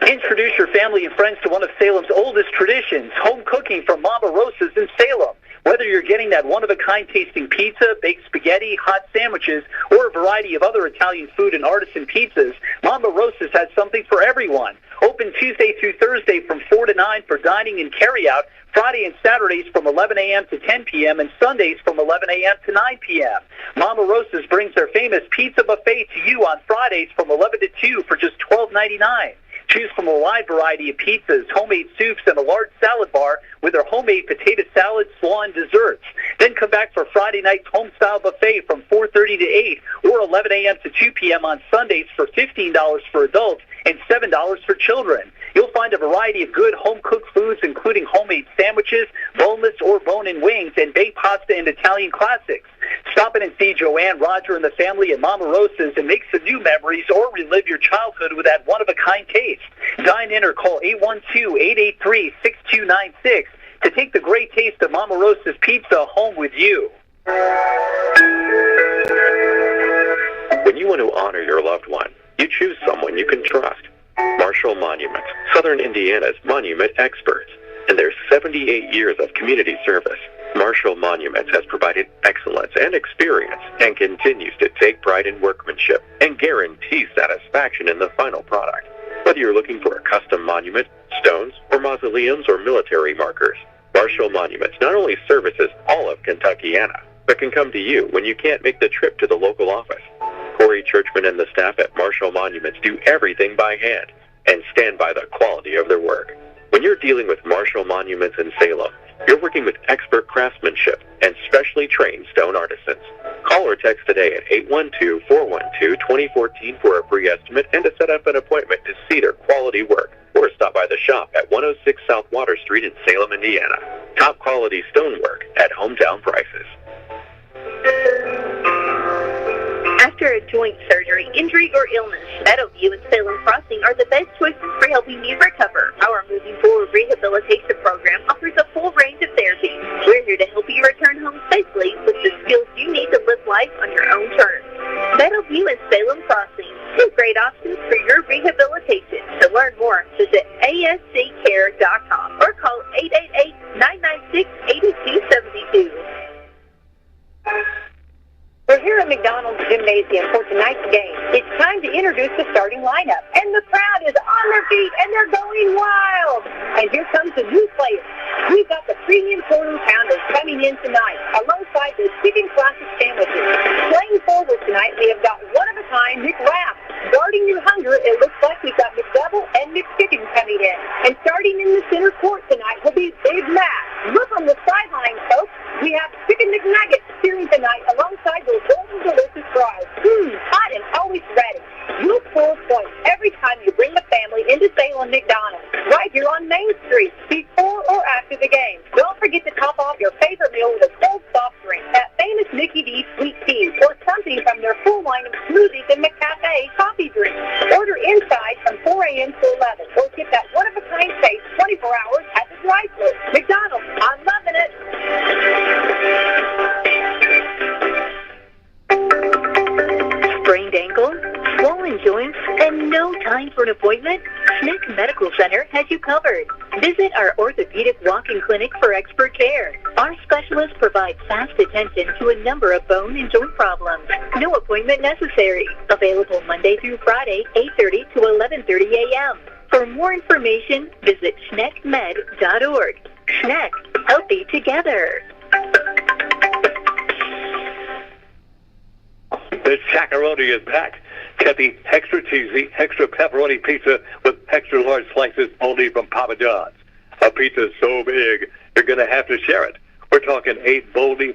Introduce your family and friends to one of Salem's oldest traditions, home cooking from Mama Rosa's in Salem. Whether Whether you're getting that one-of-a-kind tasting pizza, baked spaghetti, hot sandwiches, or a variety of other Italian food and artisan pizzas, Mama Rosa's has something for everyone. Open Tuesday through Thursday from 4 to 9 for dining and carryout, Friday and Saturdays from 11 a.m. to 10 p.m., and Sundays from 11 a.m. to 9 p.m. Mama Rosa's brings their famous pizza buffet to you on Fridays from 11 to 2 for just $12.99. Choose from a wide variety of pizzas, homemade soups, and a large salad bar with their homemade potato salad, slaw, and desserts. Then come back for Friday night's home-style buffet from 4:30 to 8 or 11 a.m. to 2 p.m. on Sundays for $15 for adults and $7 for children. You'll find a variety of good home-cooked foods, including homemade sandwiches, boneless or bone-in wings, and baked pasta and Italian classics. Stop in and see Joanne, Roger, and the family at Mama Rosa's and make some new memories or relive your childhood with that one-of-a-kind taste. Dine in or call 812-883-6296 to take the great taste of Mama Rosa's pizza home with you. When you want to honor your loved one, you choose someone you can trust. Marshall Monuments, Southern Indiana's monument experts. In their 78 years of community service, Marshall Monuments has provided excellence and experience and continues to take pride in workmanship and guarantee satisfaction in the final product. Whether you're looking for a custom monument, stones, or mausoleums or military markers, Marshall Monuments not only services all of Kentuckiana, but can come to you when you can't make the trip to the local office. Corey Churchman and the staff at Marshall Monuments do everything by hand and stand by the quality of their work. When you're dealing with Marshall Monuments in Salem, you're working with expert craftsmanship and specially trained stone artisans. Call or text today at 812-412-2014 for a free estimate and to set up an appointment to see their quality work. Or stop by the shop at 106 South Water Street in Salem, Indiana. Top quality stonework at hometown prices. After a joint surgery, injury, or illness, Meadowview and Salem Crossing are the best choices for helping you recover. Our Moving Forward Rehabilitation Program offers a full range of therapies. We're here to help you return home safely with the skills you need to live life on your own terms. Meadowview and Salem Crossing, two great options for your rehabilitation. To learn more, visit asccare.com or call 888-996-8272. We're here at McDonald's Gymnasium for tonight's game. It's time to introduce the starting lineup. And the crowd is on their feet, and they're going wild. And here comes the new players. We've got the premium quarter pounders coming in tonight, alongside the chicken classic sandwiches. Playing forward tonight, we have got one-of-a-kind McWrap. Guarding your hunger, it looks like we've got McDouble and McChicken coming in. And starting in the center court tonight will be Big Mac. Look on the sideline, folks. We have Chicken McNuggets cheering tonight alongside those golden delicious fries. Hot and always ready. You'll score points every time you bring the family into Salem McDonald's, right here on Main Street, before or after the game. Don't forget to top off your favorite meal with a cold soft drink, that famous Mickey D sweet tea, or something from their full line of smoothies and McCafe coffee drinks. Order inside from 4 a.m. to 11, or get that one-of-a-kind taste 24 hours at the drive-thru. McDonald's, I'm loving it. Sprained ankle, swollen joints, and no time for an appointment? Schneck Medical Center has you covered. Visit our orthopedic walk-in clinic for expert care. Our specialists provide fast attention to a number of bone and joint problems. No appointment necessary. Available Monday through Friday, 8:30 to 11:30 a.m. For more information, visit schneckmed.org. Schneck, healthy together. The Chacaroni is back. Get the extra cheesy, extra pepperoni pizza with extra large slices only from Papa John's. A pizza so big, you're going to have to share it. We're talking 8 boldy,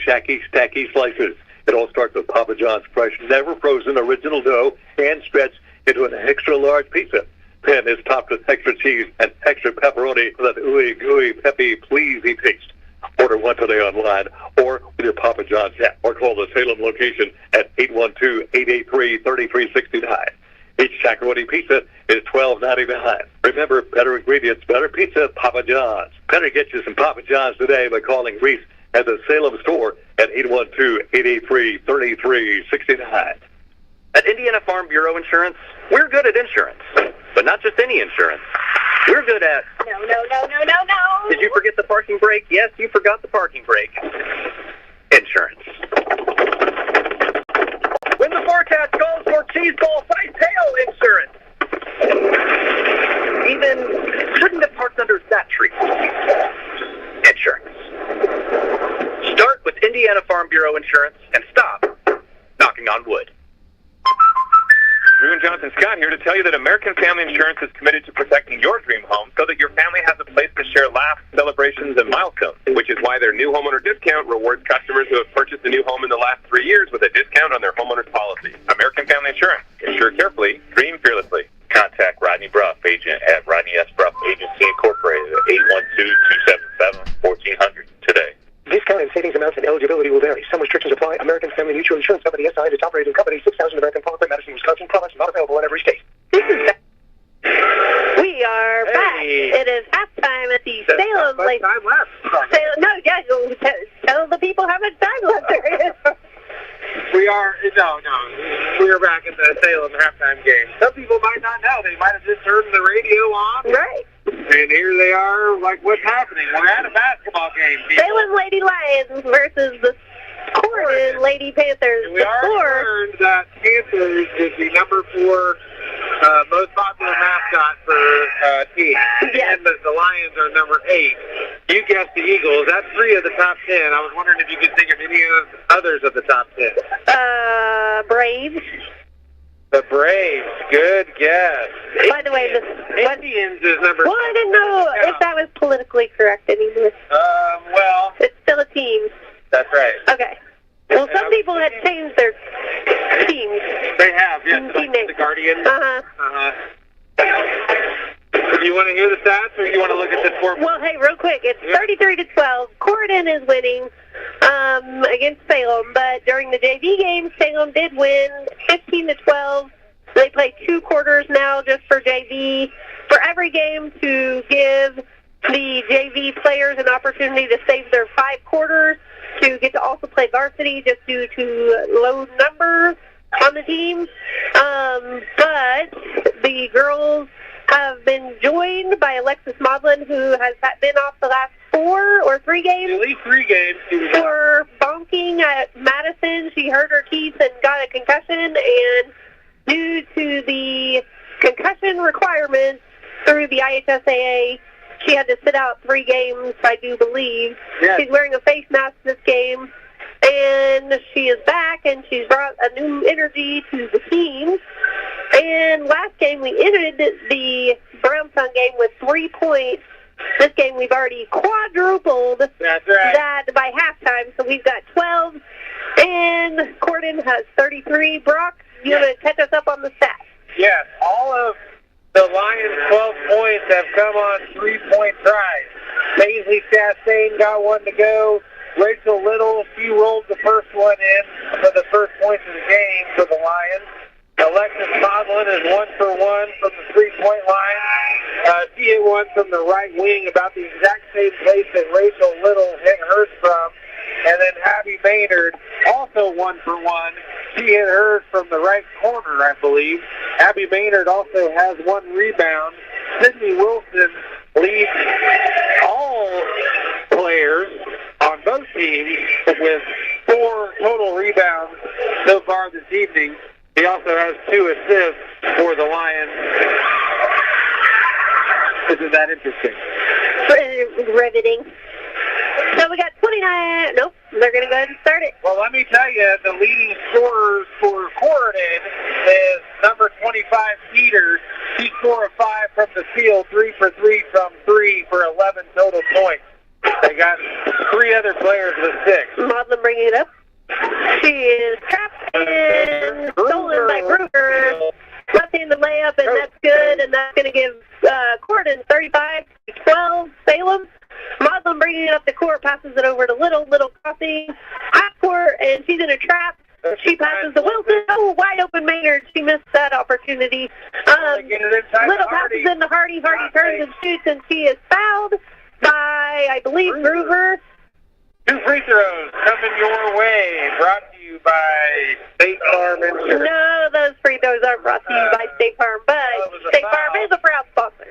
shacky, stacky slices. It all starts with Papa John's fresh, never frozen original dough and stretched into an extra large pizza. Then it's topped with extra cheese and extra pepperoni with an ooey gooey, peppy, pleasy taste. Order one today online or with your Papa John's app, or call the Salem location at 812-883-3369. Each Chacaroni pizza is $12.99. Remember, better ingredients, better pizza, Papa John's. Better get you some Papa John's today by calling Reese at the Salem store at 812-883-3369. At Indiana Farm Bureau Insurance, we're good at insurance, but not just any insurance. We're good at... No. Did you forget the parking brake? Yes, you forgot the parking brake. Insurance. When the forecast calls for cheese ball size hail insurance. Even shouldn't have parked under that tree. Insurance. Start with Indiana Farm Bureau Insurance and stop knocking on wood. Drew and Jonathan Scott here to tell you that American Family Insurance is committed to protecting your dream home so that your family has a place to share laughs, celebrations, and milestones, which is why their new homeowner discount rewards customers who have purchased a new home in the last 3 years with a discount on their homeowner's policy. American Family Insurance. Insure carefully, dream fearlessly. Contact Rodney Bruff, agent at Rodney S. Bruff Agency Incorporated at 812-277-1400 today. Discount and savings amounts and eligibility will vary. Some restrictions apply. American Family Mutual Insurance Company, SI, its operating company, 6,000 American Parkway, Madison, Wisconsin. Products not available in every state. We are back. It is halftime at the Salem Lake. Time left. No, yeah, tell the people how much time left there is. We are back in the Salem halftime game. Some people might not know. They might have just turned the radio on. Right. And here they are, like, what's happening? We're at a basketball game, people. Salem Lady Lions versus the Corydon Lady Panthers. We already learned that Panthers is the number 4 most popular mascot for team. Yes. And the Lions are number 8. You guessed the Eagles. That's 3 of the top 10. I was wondering if you could think of any of others of the top 10. Braves. The Braves. Good guess. By the way, Indians is number 10. Well, I didn't know if that was politically correct anymore. Well. It's still a team. That's right. Okay. Well, some people had changed their teams. They have, yes. Like the Guardians. Do you want to hear the stats, or do you want to look at the score? Well, hey, real quick, it's 33-12. Corydon is winning against Salem, but during the JV game, Salem did win 15-12. They play 2 quarters now just for JV. For every game to give the JV players an opportunity to save their 5 quarters to get to also play varsity just due to low numbers on the team. But the girls have been joined by Alexis Maudlin, who has been off the last 4 or 3 games. At least 3 games. For bonking at Madison. She hurt her teeth and got a concussion, and due to the concussion requirements through the IHSAA, she had to sit out 3 games, I do believe. Yes. She's wearing a face mask this game, and she is back, and she's brought a new energy to the team. And last game, we ended the Brownstown game with 3 points. This game, we've already quadrupled that by halftime, so we've got 12, and Corydon has 33. Brock, you want to catch us up on the stats? Yes, all of the Lions' 12 points have come on 3-point tries. Paisley Chastain got 1 to go. Rachel Little, she rolled the first one in for the first points of the game for the Lions. Alexis Maudlin is 1 for 1 from the 3-point line. She hit one from the right wing, about the exact same place that Rachel Little hit hers from. And then Abby Maynard, also 1 for 1. She hit hers from the right corner, I believe. Abby Maynard also has 1 rebound. Sydney Wilson leads all players on both teams with 4 total rebounds so far this evening. He also has 2 assists for the Lions. Isn't that interesting? Riveting. So we got 29. Nope, they're going to go ahead and start it. Well, let me tell you, the leading scorers for Corydon is number 25, Peters. She scored a 5 from the field, 3 for 3 from 3 for 11 total points. They got 3 other players with 6. Maudlin bringing it up. She is trapped and stolen by Brugger. Left-handed layup, and that's good, and that's going to give Corydon 35-12. Salem. Maudlin bringing it up the court, passes it over to Little. Little crossing half court, and she's in a trap. She passes to Wilson. Oh, wide open Maynard. She missed that opportunity. Little passes into Hardy. Hardy turns and shoots, and she is fouled by, I believe, Groover. 2 free throws coming your way, brought to you by State Farm Insurance. No, those free throws aren't brought to you by State Farm, but State Farm is a proud sponsor.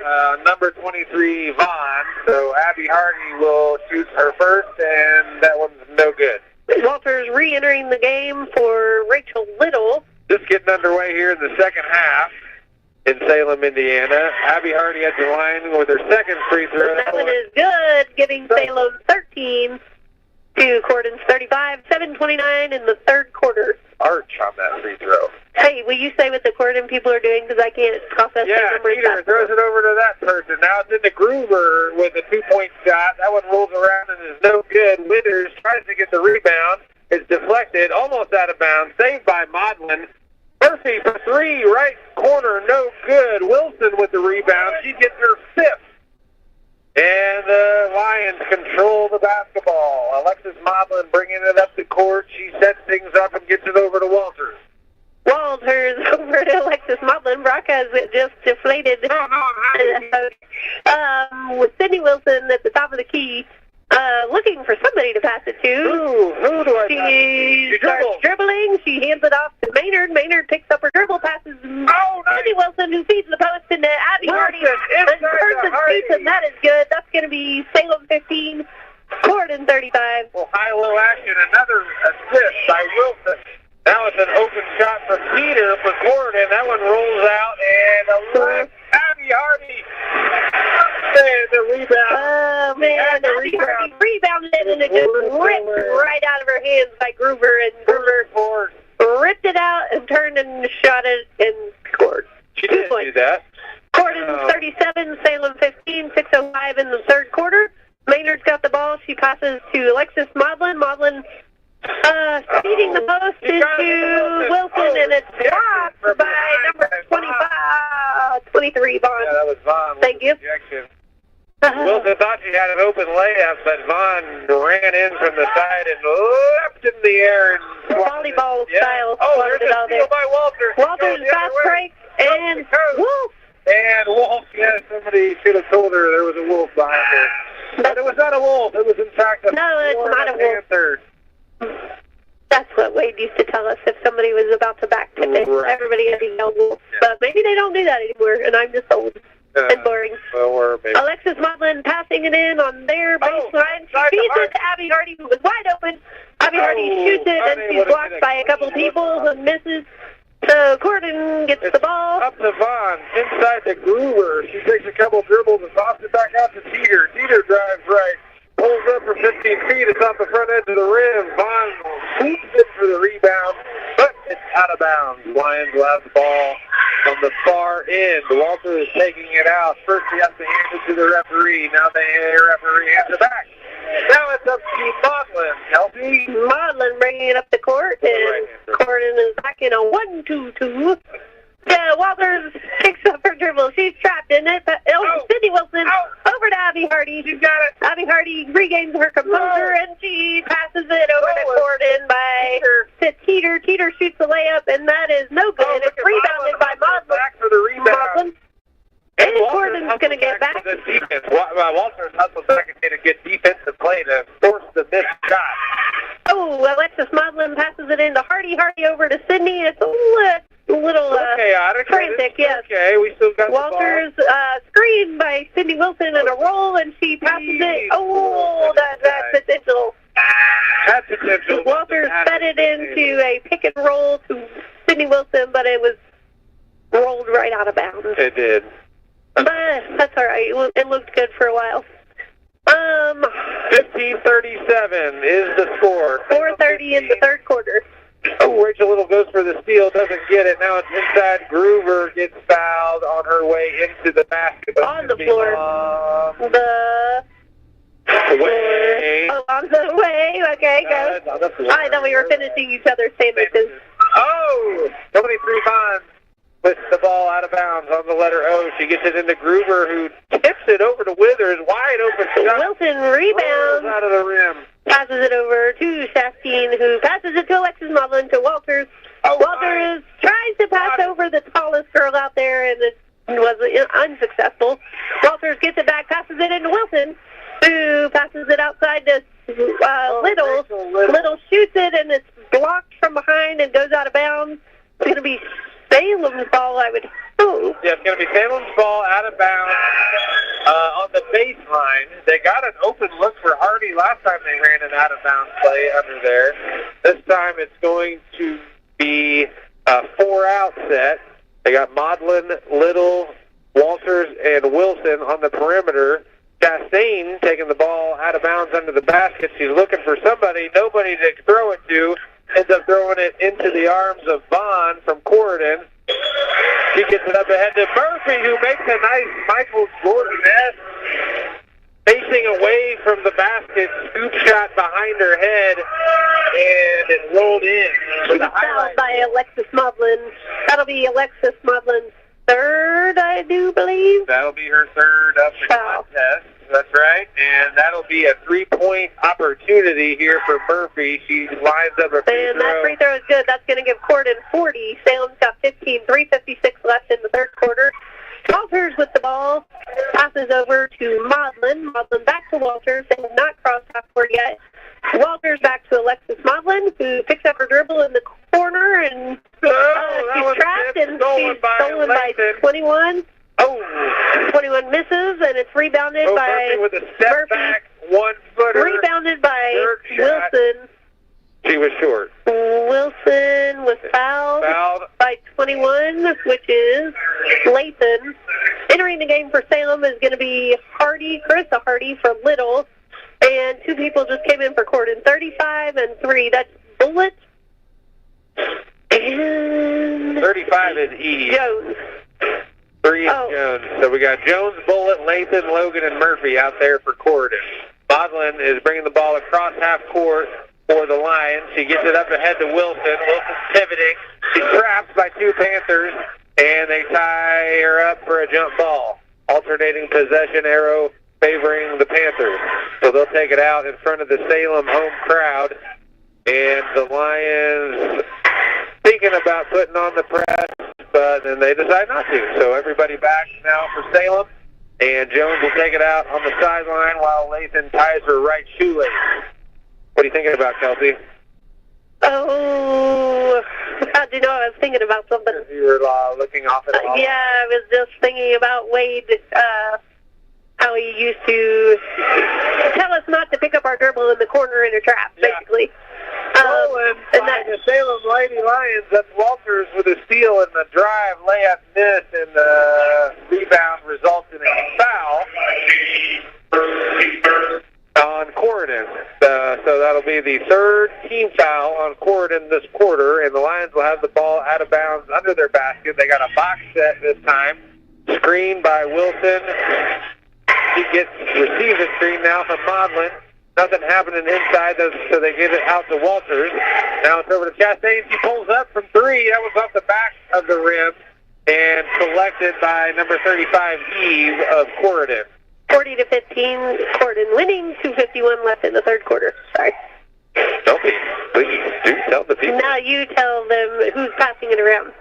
number 23, Vaughn. So Abby Hardy will shoot her first, and that one's no good. Walters re-entering the game for Rachel Little. Just getting underway here in the second half in Salem, Indiana. Abby Hardy at the line with her second free throw. That one is good, giving Salem 13 to Corydon's 35, 7:29 in the third quarter. Arch on that free throw. Hey, will you say what the Corydon people are doing, because I can't process the numbers. Peter throws it over to that person. Now it's into Groover with a 2-point shot. That one rolls around and is no good. Withers tries to get the rebound. It's deflected, almost out of bounds. Saved by Maudlin. Murphy for three, right corner, no good. Wilson with the rebound. She gets her fifth. And the Lions control the basketball. Alexis Maudlin bringing it up the court. She sets things up and gets it over to Walters. Walters over to Alexis Maudlin. Brock has just deflated. With Sydney Wilson at the top of the key, looking for somebody to pass it to. Who do I She starts dribbling. She hands it off to Maynard. Maynard picks up her dribble, passes Sydney Wilson, who feeds the post into Abby Hardy. And Person shoots, and that is good. That's going to be Salem 15, Corydon 35. Well, high-low action. Another assist by Wilson. Now it's an open shot from Peter for Corydon. That one rolls out, and Abby Hardy. And the rebound. Oh, man. Abby Hardy rebounded it, and it just ripped right out of her hands by Groover. And Groover ripped it out and turned and shot it and scored. She did do that. Corydon 37, Salem 15, 6:05 in the third quarter. Maynard's got the ball. She passes to Alexis Maudlin. Maudlin feeding the post into Wilson, and it's blocked by number 23, Vaughn. Yeah, that was Vaughn. Thank you. Wilson thought she had an open layup, but Vaughn ran in from the side and leapt in the air. And volleyball style. There's a steal by Walters. Walters fast break, and Wolf. And Wolf, somebody should have told her there was a wolf behind her. But it was not a wolf. It was, in fact, a Panther. That's what Wade used to tell us if somebody was about to back tip it. Right. Everybody had to yell wolf. But maybe they don't do that anymore, and I'm just old and boring. Alexis Maudlin passing it in on their baseline. She feeds it to Abby Hardy, who was wide open. Abby Hardy shoots it, and she's blocked by a couple people and misses. So Corydon gets the ball. Up to Vaughn, inside to Groover. She takes a couple dribbles and tosses it back out to Teeter. Teeter drives right. Pulls up for 15 feet. It's off the front edge of the rim. Vaughn swoops it for the rebound, but it's out of bounds. Lions will have the ball on the far end. Walter is taking it out. First he has to hand it to the referee. Now the referee hands it back. Now it's up to Maudlin. Kelsey? Maudlin bringing it up the court, and Corydon is back in a 1-2-2. Yeah, Walters picks up her dribble. She's trapped in it. Sydney Wilson over to Abby Hardy. She's got it. Abby Hardy regains her composure, and she passes it over to Corydon by Teeter. Teeter shoots the layup, and that is no good. It's rebounded by Maudlin. Back for the rebound. And Corydon's going to get back. Walters hustles back and made a good defensive play to force the missed shot. Alexis Maudlin passes it into Hardy. Hardy over to Sydney. It's a little chaotic. frantic, yes. Okay, we still got Walters screened by Sydney Wilson in a roll, and she passes it. That's potential. That's potential. Walters fed it into a pick and roll to Sydney Wilson, but it was rolled right out of bounds. It did. But that's all right. It looked good for a while. 15:37 is the score. 4:30 in the third quarter. Rachel Little goes for the steal, doesn't get it. Now it's inside. Groover gets fouled on her way into the basket. On the floor. On the way. Okay, go. I thought we were finishing each other's sandwiches. 23 Bonds with the ball out of bounds on the letter O. She gets it into Groover, who tips it over to Withers. Wide open shot. Wilson rebounds. Out of the rim. Passes it over to Shastine, who passes it to Alexis Maudlin to Walters. Walters tries to pass over the tallest girl out there, and it was unsuccessful. Walters gets it back, passes it into Wilson, who passes it outside to Little. Little shoots it, and it's blocked from behind and goes out of bounds. It's going to be Salem's ball, I would hope. Yeah, it's going to be Salem's ball out of bounds on the baseline. They got an open look for Hardy last time they ran an out-of-bounds play under there. This time it's going to be a 4-out set. They got Maudlin, Little, Walters, and Wilson on the perimeter. Chastain taking the ball out of bounds under the basket. She's looking for somebody, nobody to throw it to. Ends up throwing it into the arms of Vaughn from Corydon. She gets it up ahead to Murphy, who makes a nice Michael Jordan-esque facing away from the basket, scoop shot behind her head, and it rolled in. She's fouled by Alexis Maudlin. That'll be Alexis Maudlin's third, I do believe. That'll be her third of the contest. That's right. And that'll be a 3-point opportunity here for Murphy. She lines up a free and throw. that free throw is good. That's going to give Corydon 40. Salem's got 15, 3:56 left in the third quarter. Walters with the ball, passes over to Maudlin. Maudlin back to Walters. They have not crossed half court yet. Walters back to Alexis Maudlin, who picks up her dribble in the corner, and she's trapped, and she's stolen by 21. 21 misses, and it's rebounded by Murphy with a step back, 1-footer. Rebounded by Wilson. She was short. Wilson was fouled by 21, which is Lathan. Entering the game for Salem is going to be Carissa Hardy for Little, and two people just came in for Corydon, 35 and 3. That's Bullet and 35 is E. Jones. 3 is Jones. So we got Jones, Bullet, Lathan, Logan, and Murphy out there for Corydon. Maudlin is bringing the ball across half court for the Lions. She gets it up ahead to Wilson. Wilson's pivoting. She's trapped by two Panthers, and they tie her up for a jump ball. Alternating possession arrow favoring the Panthers. So they'll take it out in front of the Salem home crowd. And the Lions thinking about putting on the press, but then they decide not to. So everybody back now for Salem. And Jones will take it out on the sideline while Lathan ties her right shoelace. What are you thinking about, Kelsey? Oh, how'd you know I was thinking about something? You were looking off at all. Yeah, I was just thinking about Wade, how he used to tell us not to pick up our dribble in the corner in a trap, basically. And that the Salem Lady Lions, that's Walters with a steal and the drive, layup miss, and the rebound results in a foul on Corydon. So that'll be the third team foul on Corydon this quarter, and the Lions will have the ball out of bounds under their basket. They got a box set this time, screened by Wilson. She receives a screen now from Maudlin. Nothing happening inside, so they give it out to Walters. Now it's over to Chastain. She pulls up from 3. That was off the back of the rim and collected by number 35, Eve of Corydon. 40-15, Corydon winning, 2:51 left in the third quarter. Sorry. Okay, please do tell the people. Now you tell them who's passing it around.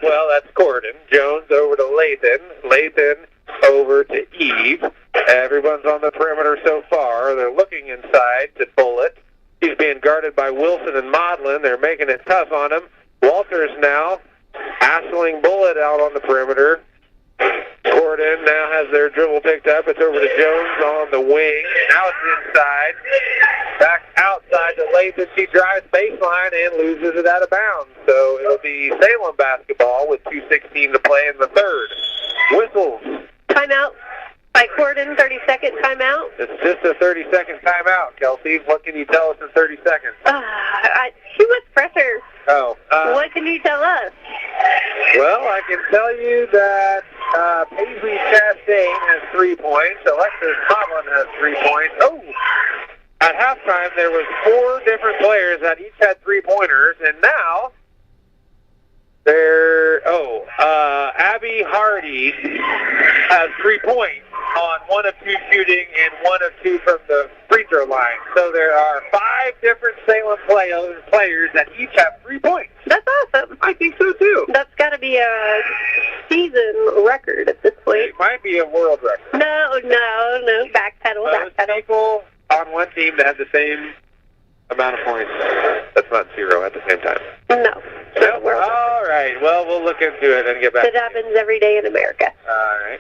Well, that's Corydon. Jones over to Lathan. Lathan over to Eve. Everyone's on the perimeter so far. They're looking inside to Bullet. He's being guarded by Wilson and Maudlin. They're making it tough on him. Walters now hassling Bullet out on the perimeter. Corydon now has their dribble picked up. It's over to Jones on the wing. Now it's inside. Back outside to Lathan. She drives baseline and loses it out of bounds. So it'll be Salem basketball with 2:16 to play in the third. Whistles. Timeout by Corydon, 30-second timeout. It's just a 30-second timeout, Kelsey. What can you tell us in 30 seconds? Too much pressure. What can you tell us? Well, I can tell you that Paisley Chastain has 3 points. Alexis Maudlin has 3 points. At halftime, there was 4 different players that each had 3-pointers, and now Abby Hardy has 3 points on 1 of 2 shooting and 1 of 2 from the free throw line. So there are 5 different Salem players that each have 3 points. That's awesome. I think so too. That's got to be a season record at this point. It might be a world record. No. Backpedal. People on one team that have the same amount of points. That's not 0 at the same time. No. Nope. All right. Well, we'll look into it and get back. It happens every day in America. All right.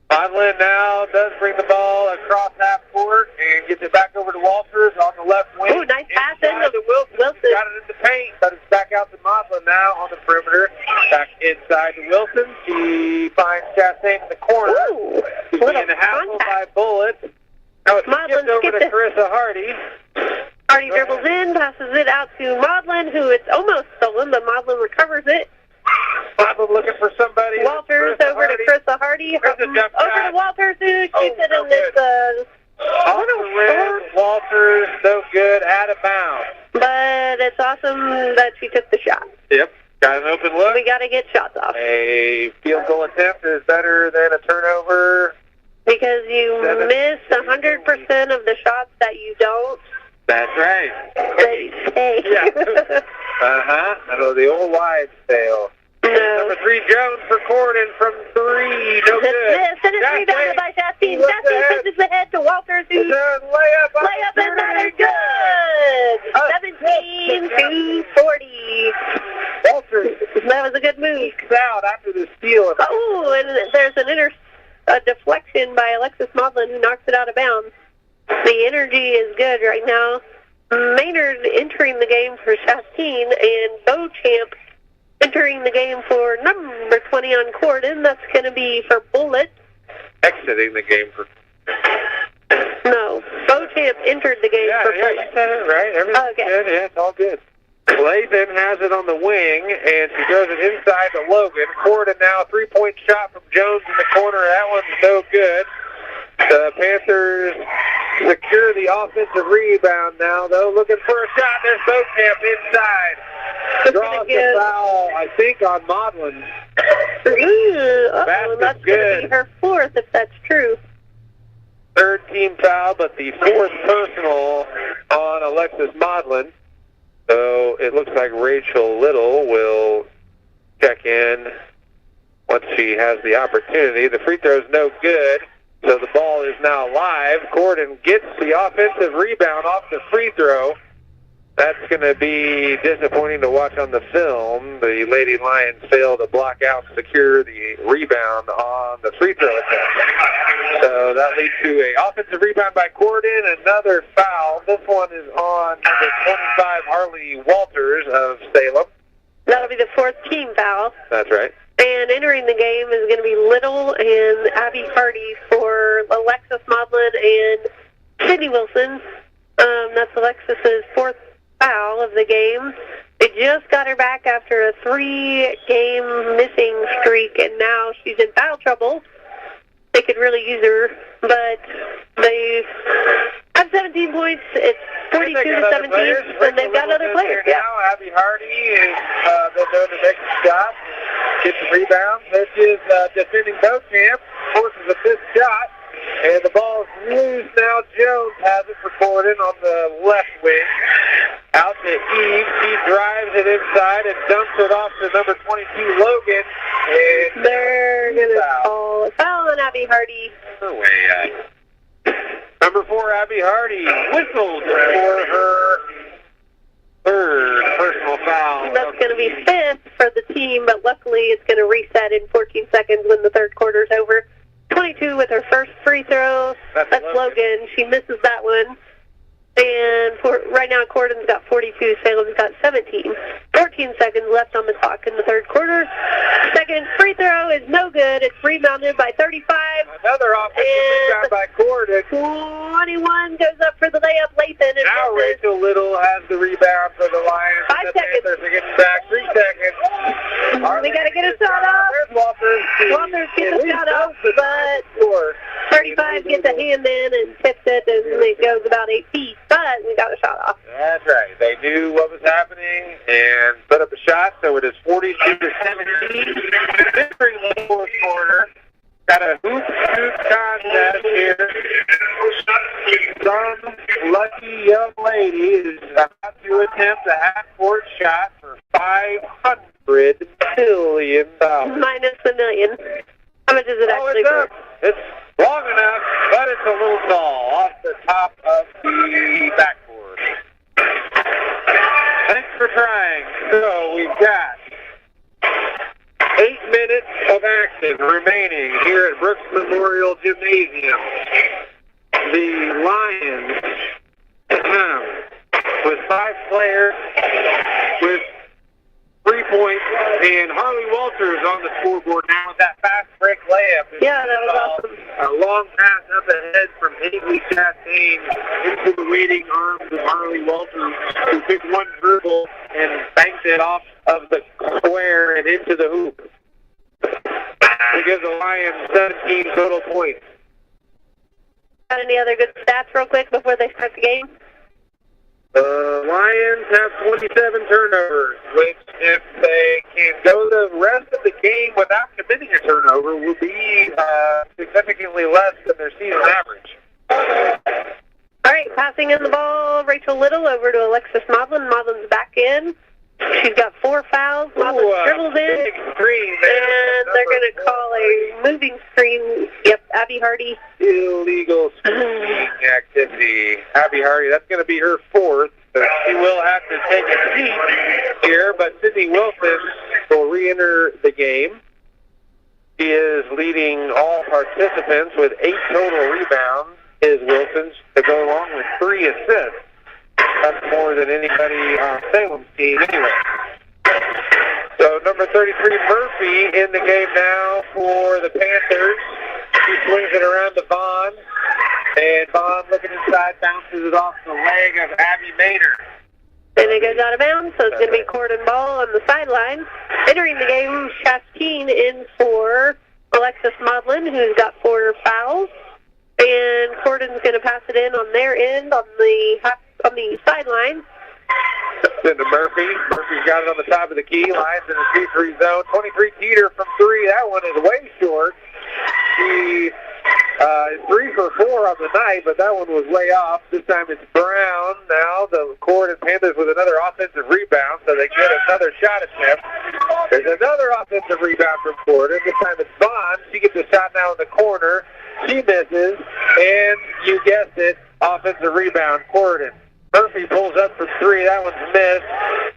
Modlin now does bring the ball across half court and gets it back over to Walters on the left wing. Ooh, nice pass into Wilson. Got it in the paint, but it's back out to Modlin now on the perimeter. Back inside to Wilson. She finds Chastain in the corner. Ooh, She's being hassled by Bullet. Now it's skipped over to Carissa Hardy. Hardy dribbles in, passes it out to Modlin, who it's almost stolen, but Modlin recovers it. Modlin looking for somebody. Walters over to Carissa Hardy. Over to Walters, who shoots it in this off the rim. Walters, no good, out of bounds. But it's awesome that she took the shot. Yep, got an open look. We got to get shots off. A field goal attempt is better than a turnover. Because you miss 100% of the shots that you don't. That's right. Hey. Yeah. That'll the old wives' tale. No. Number 3, Jones for Corydon from 3. No good. It's rebounded by Chastain. Chastain sends it ahead to Walters, who layup and that is good. 17-40. Walters. That was a good move. Out after the steal. Oh, and there's a deflection by Alexis Modlin, who knocks it out of bounds. The energy is good right now. Maynard entering the game for Chastain, and Beauchamp entering the game for number 20 on Corydon. That's going to be for Bullet. Exiting the game for... No, Beauchamp entered the game for Bullet. Yeah, you said it right. Everything's good. Yeah, it's all good. Lathan has it on the wing, and she throws it inside to Logan. Corydon now, 3-point shot from Jones in the corner. That one's no good. The Panthers secure the offensive rebound now, though. Looking for a shot. There's Beauchamp inside. Draws the foul, I think, on Modlin. That's going to be her 4th, if that's true. 3rd team foul, but the 4th personal on Alexis Modlin. So it looks like Rachel Little will check in once she has the opportunity. The free throw's no good, so the ball is now live. Corydon gets the offensive rebound off the free throw. That's going to be disappointing to watch on the film. The Lady Lions fail to block out and secure the rebound on the free throw attempt. So that leads to an offensive rebound by Corydon, another foul. This one is on number 25, Harley Walters of Salem. That'll be the 4th team foul. That's right. And entering the game is going to be Little and Abby Hardy for Alexis Modlin and Sydney Wilson. That's Alexis's 4th foul of the game. They just got her back after a 3-game missing streak, and now she's in foul trouble. They could really use her, but they have 17 points. It's 42-17, and they've got other players. Yeah. Now Abby Hardy is been known to make the shot, get the rebound. This is defending Beauchamp, forces a missed shot, and the ball is loose now. Jones has it for Corydon on the left wing. Out to Eve. He drives it inside and dumps it off to number 22, Logan. And they're going to call a foul on Abby Hardy. No way. Number 4, Abby Hardy, whistled for her 3rd personal foul. That's going to be 5th for the team, but luckily it's going to reset in 14 seconds when the 3rd quarter's over. 22 with her first free throw. That's Logan. She misses that one. And right now, Corydon's got 42, Salem's got 17. 14 seconds left on the clock in the 3rd quarter. 2nd free throw is no good. It's rebounded by 35. Another offensive rebound by Corydon. 21 goes up for the layup. Lathan. And now Rachel Little has the rebound for the Lions. 5 seconds. Panthers are getting back. 3 seconds. We got to get a shot off. There's Walters. Walters gets a shot off, but 35 gets a hand in and tips it, and it goes about 8 feet. But we got a shot off. That's right. They knew what was happening and put up a shot, so it is 42-17. Entering the 4th quarter. Got a hoop contest here. Some lucky young lady is about to attempt a half-court shot for $500 million. Minus $1 million. How much is it actually worth? It's long enough, but it's a little tall off the top of the backboard. for trying. So we've got 8 minutes of action remaining here at Brooks Memorial Gymnasium. The Lions with 5 players with 3 points, and Harley Walters on the scoreboard now with that fast break layup. Yeah, that was awesome. A long pass up ahead from Haley Chastain into the waiting arms of Harley Walters, who took one dribble and banked it off of the square and into the hoop. To give the Lions 17 total points. Got any other good stats real quick before they start the game? The Lions have 27 turnovers, which if they can go the rest of the game without committing a turnover will be significantly less than their season average. All right, passing in the ball, Rachel Little over to Alexis Maudlin. Maudlin's back in. She's got 4 fouls. Maudlin dribbles in. Big screen there. And they're going to call a moving screen. Yep, Abby Hardy. Illegal screening activity. Abby Hardy, that's going to be her 4th. So she will have to take a seat here, but Sydney Wilson will re-enter the game. She is leading all participants with 8 total rebounds, is Wilson, to go along with 3 assists. That's more than anybody on Salem's team anyway. So number 33, Murphy, in the game now for the Panthers. She swings it around to Vaughn. And Vaughn looking inside, bounces it off the leg of Abby Maynard. And it goes out of bounds, so it's going to be Corydon ball on the sideline. Entering the game, Chastain in for Alexis Maudlin, who's got 4 fouls. And Corydon's going to pass it in on their end on the sideline. Into Murphy. Murphy's got it on the top of the key. Lions in the 2-3 zone. 23 Teeter from 3. That one is way short. She is 3 for 4 on the night, but that one was way off. This time it's Brown. Now the Corydon Panthers with another offensive rebound, so they get another shot attempt. There's another offensive rebound from Corydon. This time it's Vaughn. She gets a shot now in the corner. She misses, and you guessed it, offensive rebound, Corydon. Murphy pulls up for 3. That one's missed.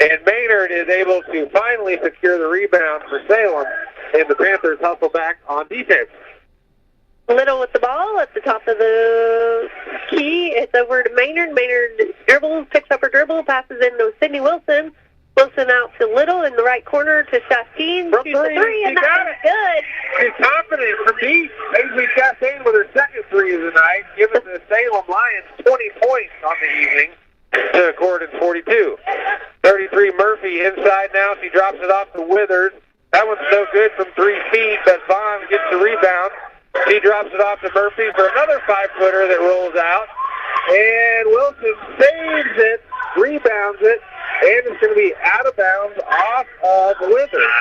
And Maynard is able to finally secure the rebound for Salem. And the Panthers hustle back on defense. Little with the ball at the top of the key. It's over to Maynard. Maynard dribbles, picks up her dribble, passes in to Sydney Wilson. Wilson out to Little in the right corner to Chastain. Shoots a 3, and that is good. She's confident from deep. Ainsley Chastain with her second 3 of the night, giving the Salem Lions 20 points on the evening to Corydon 42. 33 Murphy inside now. She drops it off to Withers. That one's no good from 3 feet, but Vaughn gets the rebound. She drops it off to Murphy for another 5-footer that rolls out. And Wilson saves it, rebounds it, and it's going to be out of bounds off of Withers.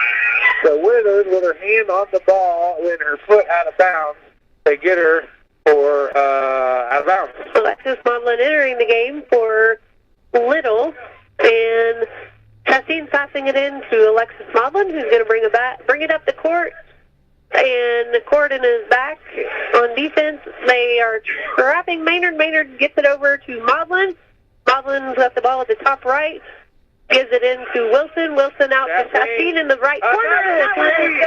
So Withers with her hand on the ball and her foot out of bounds. They get her for out of bounds. Alexis Maudlin entering the game for Little, and Chastain's passing it in to Alexis Maudlin, who's going to bring it up the court. And Corydon is back on defense. They are trapping Maynard. Maynard gets it over to Maudlin. Maudlin's got the ball at the top right. Gives it in to Wilson. Wilson out to Chastain in the right corner. That one is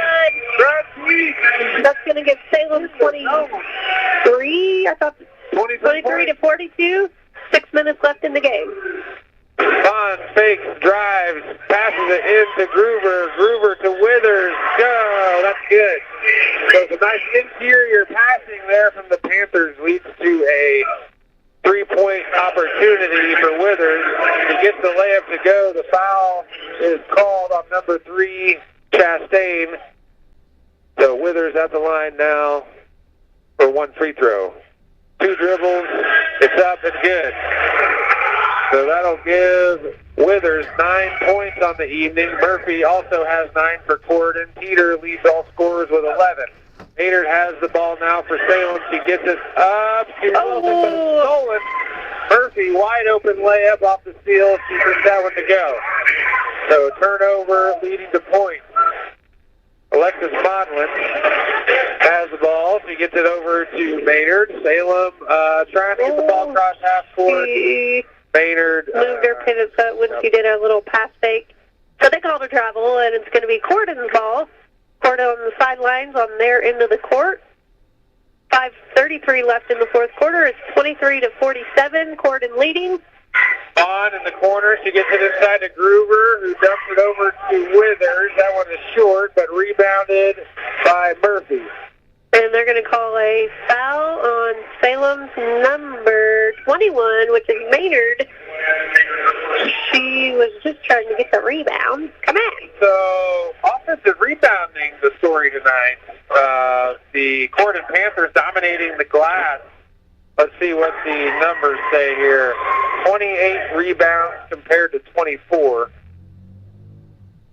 good. That's going to give Salem 23. I thought 23 to 42. 6 minutes left in the game. Vaughn fakes, drives, passes it into Groover. Groover to Withers. Go! That's good. So it's a nice interior passing there from the Panthers leads to a 3-point opportunity for Withers. He gets the layup to go. The foul is called on number 3, Chastain. So Withers at the line now for 1 free throw. 2 dribbles. It's up and good. So that'll give Withers 9 points on the evening. Murphy also has 9 for Corydon. Peter leads all scorers with 11. Maynard has the ball now for Salem. She gets it up. She stolen. Murphy, wide open layup off the steal. She gets that one to go. So turnover leading to points. Alexis Maudlin has the ball. She gets it over to Maynard. Salem trying to get the ball across half court. Maynard moved her pivot foot when she did a little pass fake. So they called a travel, and it's going to be Corydon's ball. Corydon on the sidelines on their end of the court. 5:33 left in the fourth quarter. It's 23-47. Corydon leading. On in the corner. She gets it inside to Groover, who dumps it over to Withers. That one is short, but rebounded by Murphy. And they're going to call a foul on Salem's number 21, which is Maynard. She was just trying to get the rebound. Come on. So, offensive rebounding, the story tonight. The Corydon Panthers dominating the glass. Let's see what the numbers say here. 28 rebounds compared to 24.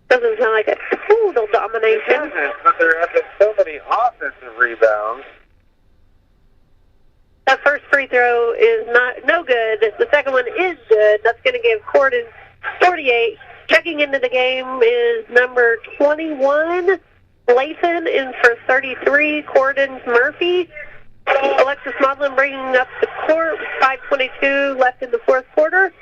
Doesn't sound like a total domination. It doesn't, but there have been so many offensive rebounds. That first free throw is no good. The second one is good. That's going to give Corydon 48. Checking into the game is number 21, Lathan, in for 33, Corydon's Murphy. Alexis Maudlin bringing up the court with 5:22 left in the fourth quarter.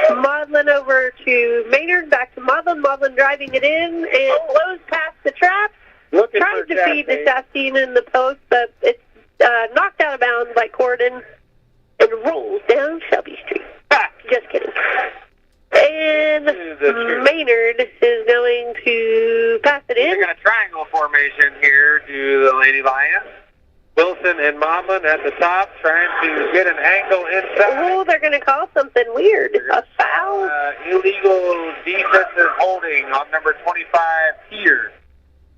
Maudlin over to Maynard, back to Maudlin. Maudlin driving it in and blows past the trap. Tries to feed the Chastain in the post, but it's knocked out of bounds by Corydon and rolls down Shelby Street. Just kidding. And Maynard is going to pass it in. They're going to triangle formation here to the Lady Lions. Wilson and Maudlin at the top, trying to get an angle inside. Oh, they're going to call something weird. A foul? Illegal defensive holding on number 25 here.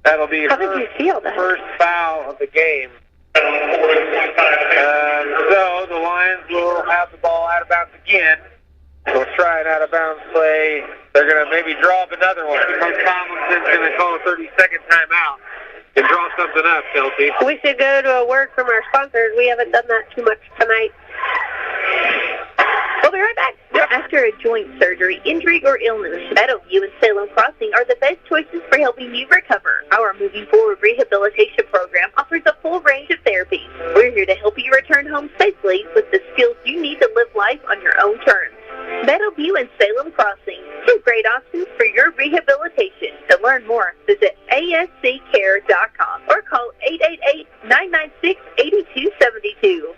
That'll be How did you feel that? First foul of the game. So the Lions will have the ball out of bounds again. They'll try an out of bounds play. They're going to maybe draw up another one. Coach Tomlinson's going to call a 30-second timeout and draw something up, Kelsey. We should go to a word from our sponsors. We haven't done that too much tonight. We'll be right back. After a joint surgery, injury, or illness, Meadowview and Salem Crossing are the best choices for helping you recover. Our Moving Forward rehabilitation program offers a full range of therapies. We're here to help you return home safely with the skills you need to live life on your own terms. Meadowview and Salem Crossing, two great options for your rehabilitation. To learn more, visit asccare.com or call 888-996-8272.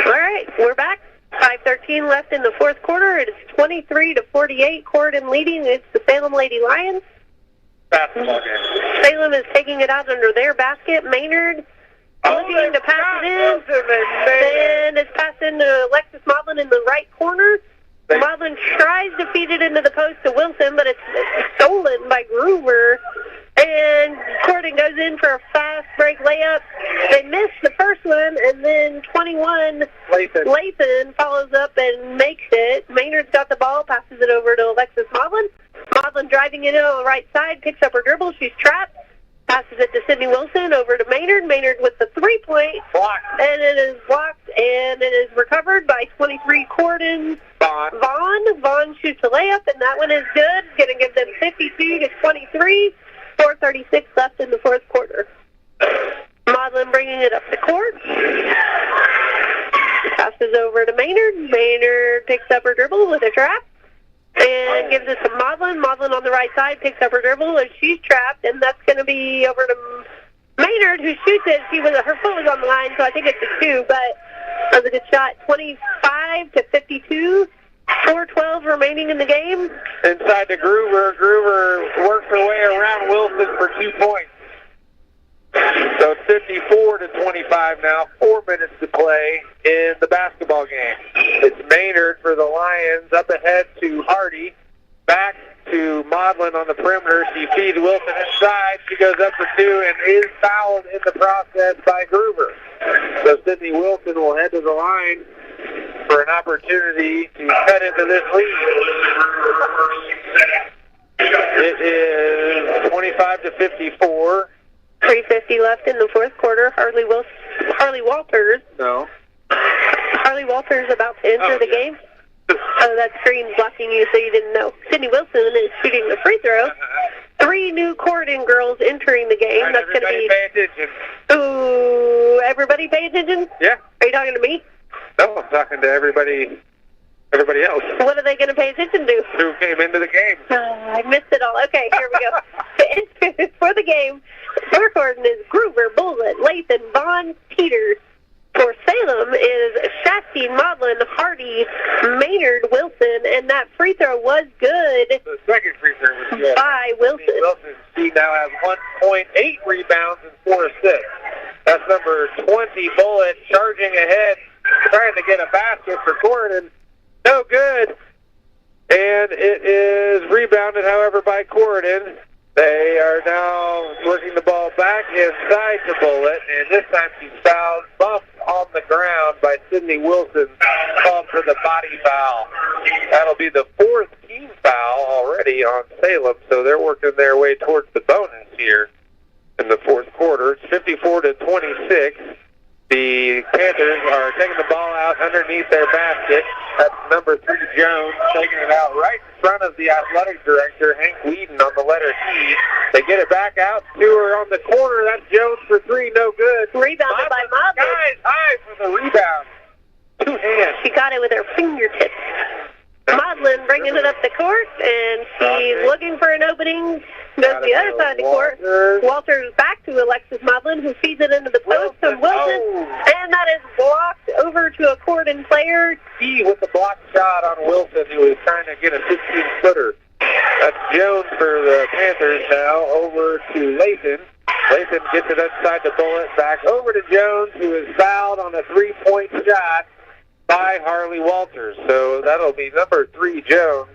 All right, we're back. 5:13 left in the fourth quarter. It is 23-48. Corydon leading. It's the Salem Lady Lions. Basketball game. Salem is taking it out under their basket. Maynard looking to pass it in. And it's passed into Alexis Maudlin in the right corner. Maudlin tries to feed it into the post to Wilson, but it's stolen by Groover. And Corydon goes in for a fast break layup. They miss the first one, and then 21, Lathan follows up and makes it. Maynard's got the ball, passes it over to Alexis Maudlin. Maudlin driving in on the right side, picks up her dribble. She's trapped. Passes it to Sydney Wilson over to Maynard. Maynard with the three-point. Blocked. And it is blocked, and it is recovered by 23 Corydon. Vaughn shoots a layup, and that one is good. Going to give them 52-23. 4:36 left in the fourth quarter. Maudlin bringing it up the court. Passes over to Maynard. Maynard picks up her dribble with a trap and gives it to Maudlin. Maudlin on the right side picks up her dribble, and she's trapped, and that's going to be over to Maynard, who shoots it. Her foot was on the line, so I think it's a two, but that was a good shot. 25-52. 4:12 remaining in the game. Inside to Groover. Groover works her way around Wilson for 2 points. So it's 54-25 now. 4 minutes to play in the basketball game. It's Maynard for the Lions. Up ahead to Hardy. Back to Maudlin on the perimeter. She feeds Wilson inside. She goes up for two and is fouled in the process by Groover. So Sydney Wilson will head to the line for an opportunity to cut into this lead. It is 25-54. 3:50 left in the fourth quarter. Harley Walters. No. Harley Walters about to enter the game. Oh, that screen's blocking you, so you didn't know. Sydney Wilson is shooting the free throw. 3 new Corydon girls entering the game. That's going to be. Pay attention. Ooh, everybody pay attention? Yeah. Are you talking to me? No, I'm talking to everybody else. What are they going to pay attention to? Who came into the game? I missed it all. Okay, here we go. For the game, for Corydon is Groover, Bullet, Lathan, Vaughn, Peters. For Salem is Shasteen, Maudlin, Hardy, Maynard, Wilson, and that free throw was good. The second free throw was good. By Wilson. She now has 1.8 rebounds and 4 assists. That's number 20, Bullet, charging ahead, trying to get a basket for Corydon. No good. And it is rebounded, however, by Corydon. They are now working the ball back inside the Bullet, and this time she's fouled, bumped on the ground by Sydney Wilson, called for the body foul. That'll be the 4th team foul already on Salem, so they're working their way towards the bonus here in the 4th quarter. It's 54-26. The Panthers are taking the ball out underneath their basket. That's number 3, Jones, taking it out right in front of the athletic director, Hank Whedon, on the letter E. They get it back out to her on the corner. That's Jones for 3, no good. Rebounded by Maudlin. Guys, high for the rebound. 2 hands. She got it with her fingertips. Maudlin bringing it up the court, and she's looking for an opening. Goes to the other side of the court. Walters back to Alexis Maudlin, who feeds it into the post of Wilson, and that is blocked over to a Corydon player. He with the block shot on Wilson, who was trying to get a 15-footer. That's Jones for the Panthers now, over to Lathan. Lathan gets it inside the Bullet, back over to Jones, who is fouled on a 3-point shot by Harley Walters. So that'll be number 3, Jones,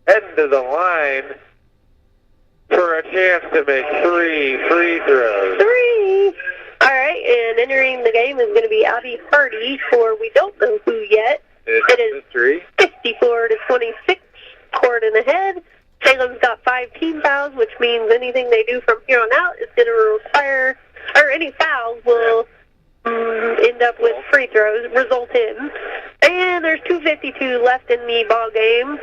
heading to the line for a chance to make 3 free throws. 3! All right, and entering the game is going to be Abby Hardy for we don't know who yet. It is mystery. 54-26, Corydon ahead. Salem's got 5 team fouls, which means anything they do from here on out is going to require, or any fouls will end up with free throws, result in. And there's 2:52 left in the ball game.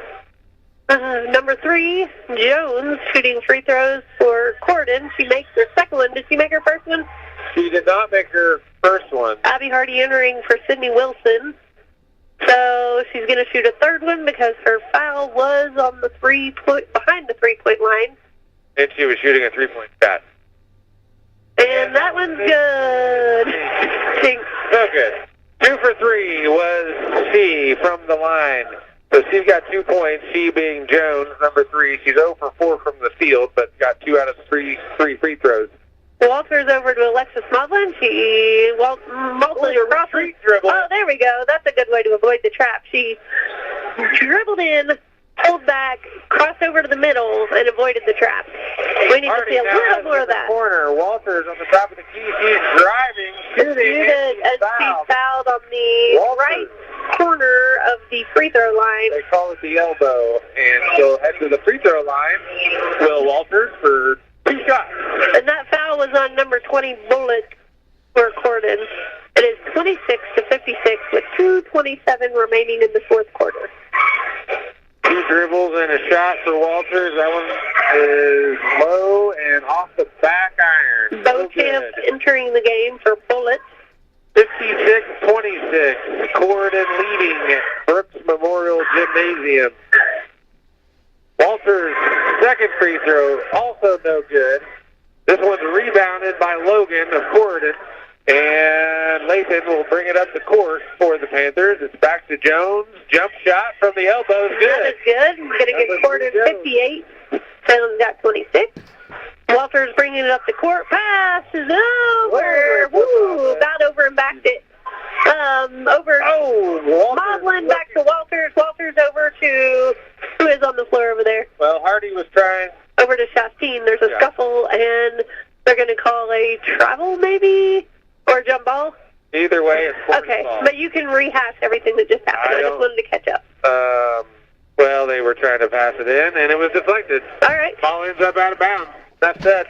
Number 3, Jones, shooting free throws for Corydon. She makes her second one. Did she make her first one? She did not make her first one. Abby Hardy entering for Sydney Wilson. So she's going to shoot a third one because her foul was on the behind the 3-point line. And she was shooting a 3-point shot. And that one's good. So good. 2 for 3 was she from the line. So she's got 2 points, she being Jones, number 3. She's 0 for 4 from the field, but got 2 out of 3 free throws. Walters over to Alexis Maudlin. Maudlin crosses. Oh, there we go. That's a good way to avoid the trap. She dribbled in, pulled back, crossed over to the middle, and avoided the trap. We need to see a little more of that. Corner. Walters on the top of the key. She's driving, shooting, and she's fouled on the right corner of the free throw line. They call it the elbow, and she'll head to the free throw line. Will Walters for 2 shots. And that foul was on number 20, Bullet, for Corydon. It is 26-56 with 2:27 remaining in the 4th quarter. 2 dribbles and a shot for Walters. That one is low and off the back iron. Beauchamp entering the game for Bullet. 56-26. Corydon leading at Brooks Memorial Gymnasium. Walters' second free throw, also no good. This one's rebounded by Logan of Corydon. And Lathan will bring it up the court for the Panthers. It's back to Jones. Jump shot from the elbow is good. That is good. Going to get Corydon 58. Salem's got 26. Walters bringing it up the court. Pass is over. Woo! About over and backed it. Over. Oh, Maudlin back to Walters. Walters over to who is on the floor over there? Well, Hardy was trying. Over to Shasteen. There's a scuffle, and they're going to call a travel maybe? Or a jump ball? Either way, it's okay, ball. But you can rehash everything that just happened. I just wanted to catch up. Well, they were trying to pass it in, and it was deflected. All right. Ball ends up out of bounds. That's it.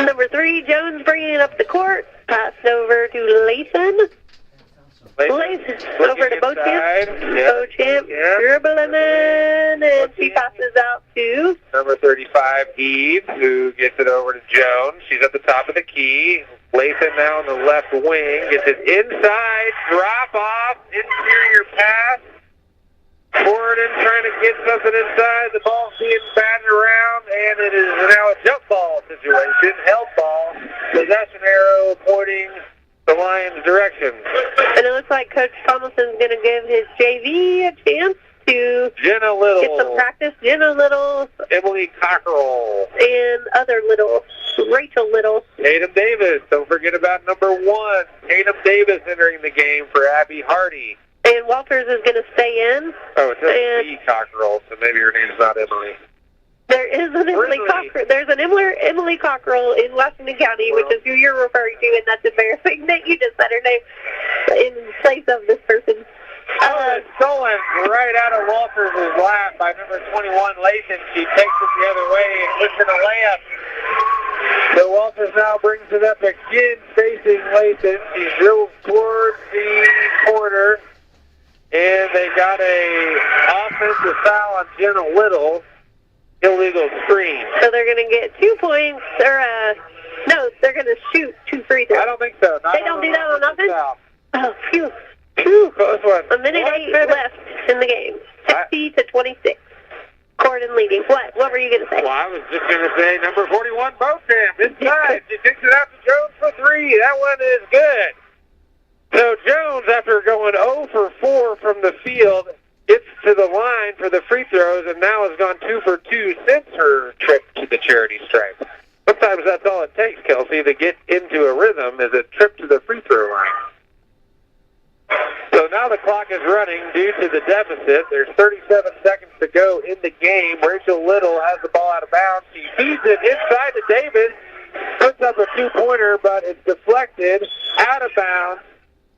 Number 3, Jones bringing it up the court. Passed over to Lathan. Lathan over to Beauchamp. Beauchamp dribbling in, and she passes out to number 35, Eve, who gets it over to Jones. She's at the top of the key. Lathan now on the left wing. Gets it inside. Drop off. Interior pass. Corydon trying to get something inside. The ball's being batted around, and it is now a jump ball situation. Held ball. Possession arrow pointing the Lions' direction. And it looks like Coach Tomlinson's going to give his JV a chance to Jenna Little. get some practice. Jenna Little. Emily Cockerell. And other Little. Rachel Little. Tatum Davis. Don't forget about number 1. Tatum Davis entering the game for Abby Hardy. And Walters is going to stay in. Oh, it says B. Cockerell, so maybe her name's not Emily. There is an Emily Cockerell. There's an Emily Cockerell in Washington County, which is who you're referring to, and that's embarrassing that you just said her name in place of this person. It's stolen right out of Walters' lap by number 21, Lathan. She takes it the other way and puts in a layup. So Walters now brings it up again, facing Lathan. She drills towards the corner, and they got a offensive foul on Jenna Little. Illegal screen. So they're going to get 2 points, or no, they're going to shoot 2 free throws. I don't think so. They don't do that on offense? Oh, phew. Close one. A minute 8 left in the game. 60-26. Corydon leading. What were you going to say? Well, I was just going to say number 41, Botham, inside. She takes it out to Jones for 3. That one is good. So Jones, after going 0 for 4 from the field, gets to the line for the free throws and now has gone 2 for 2 since her trip to the charity stripe. Sometimes that's all it takes, Kelsey, to get into a rhythm, is a trip to the free throw line. So now the clock is running due to the deficit. There's 37 seconds to go in the game. Rachel Little has the ball out of bounds. She feeds it inside to Davis, puts up a 2-pointer, but it's deflected out of bounds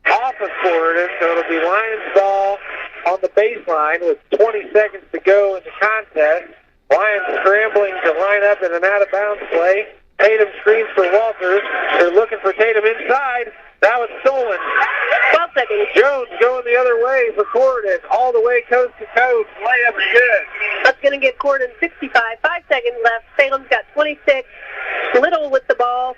off of Corydon. So it'll be Lions ball on the baseline with 20 seconds to go in the contest. Lions scrambling to line up in an out-of-bounds play. Tatum screens for Walters. They're looking for Tatum inside. That was stolen. 12 seconds. Jones going the other way for Corydon. All the way coast to coast. Layup is good. That's going to give Corydon 65. 5 seconds left. Salem's got 26. Little with the ball.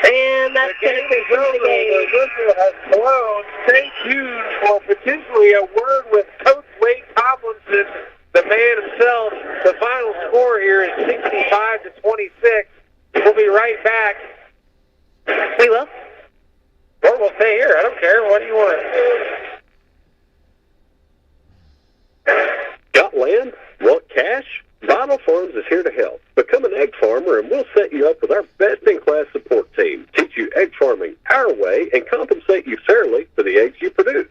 And that's going to conclude the game. The whistle has blown. Stay tuned for potentially a word with Coach Wade Tomlinson, the man himself. The final score here is 65-26. We'll be right back. We will. Or we'll stay here. I don't care. What do you want? Got land? Want cash? Vital Farms is here to help. Become an egg farmer and we'll set you up with our best-in-class support team. Teach you egg farming our way and compensate you fairly for the eggs you produce.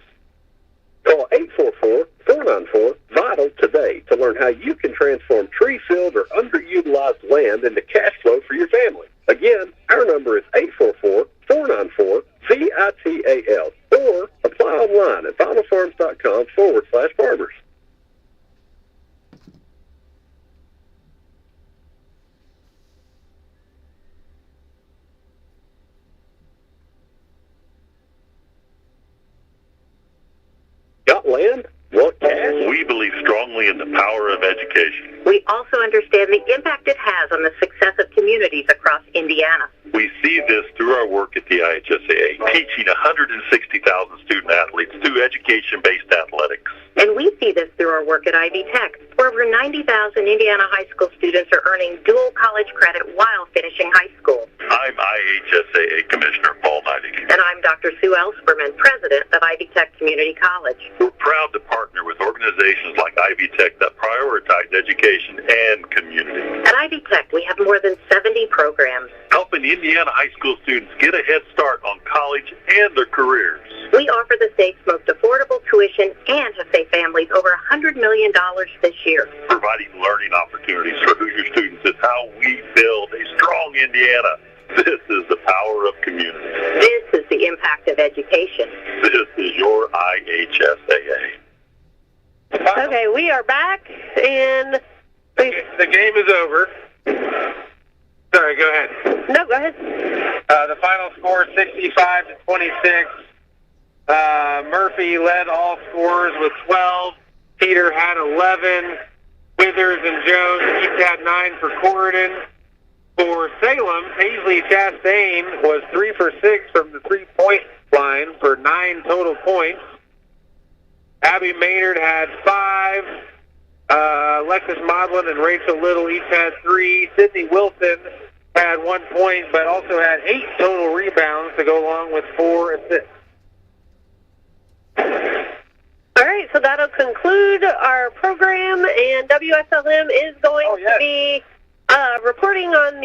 Call 844-494-VITAL today to learn how you can transform tree-filled or underutilized land into cash flow for your family. Again, our number is 844-494-VITAL or apply online at vitalfarms.com/farmers. Got land? Want cash? We believe strongly in the power of education. We also understand the impact it has on the success of communities across Indiana. We see this through our work at the IHSAA, teaching 160,000 student athletes through education-based athletics. And we see this through our work at Ivy Tech, where over 90,000 Indiana high school students are earning dual college credit while finishing high school. I'm IHSAA Commissioner Paul Neidig. And I'm Dr. Sue Elsperman, President of Ivy Tech Community College. We're proud to partner with organizations like Ivy Tech that prioritize education and community. At Ivy Tech, we have more than 70 programs, helping Indiana high school students get a head start on college and their careers. We offer the state's most affordable tuition and have saved families over $100 million this year. Providing learning opportunities for Hoosier students is how we build a strong Indiana. This is the power of community. This is the impact of education. This is your IHSAA. Okay, we are back, and the game is over. Sorry, go ahead. No, go ahead. The final score, 65-26. Murphy led all scorers with 12. Peter had 11. Withers and Jones each had 9 for Corydon. For Salem, Paisley Chastain was 3 for 6 from the 3-point line for 9 total points. Abby Maynard had 5. Alexis Modlin and Rachel Little each had 3. Sydney Wilson had 1 point, but also had 8 total rebounds to go along with 4 assists. All right, so that'll conclude our program, and WSLM is going to be reporting on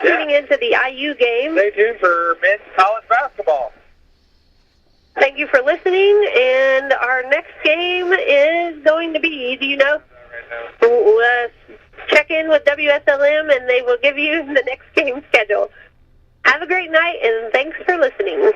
tuning into the IU game. Stay tuned for men's college basketball. Thank you for listening, and our next game is going to be, do you know? Check in with WSLM, and they will give you the next game schedule. Have a great night, and thanks for listening.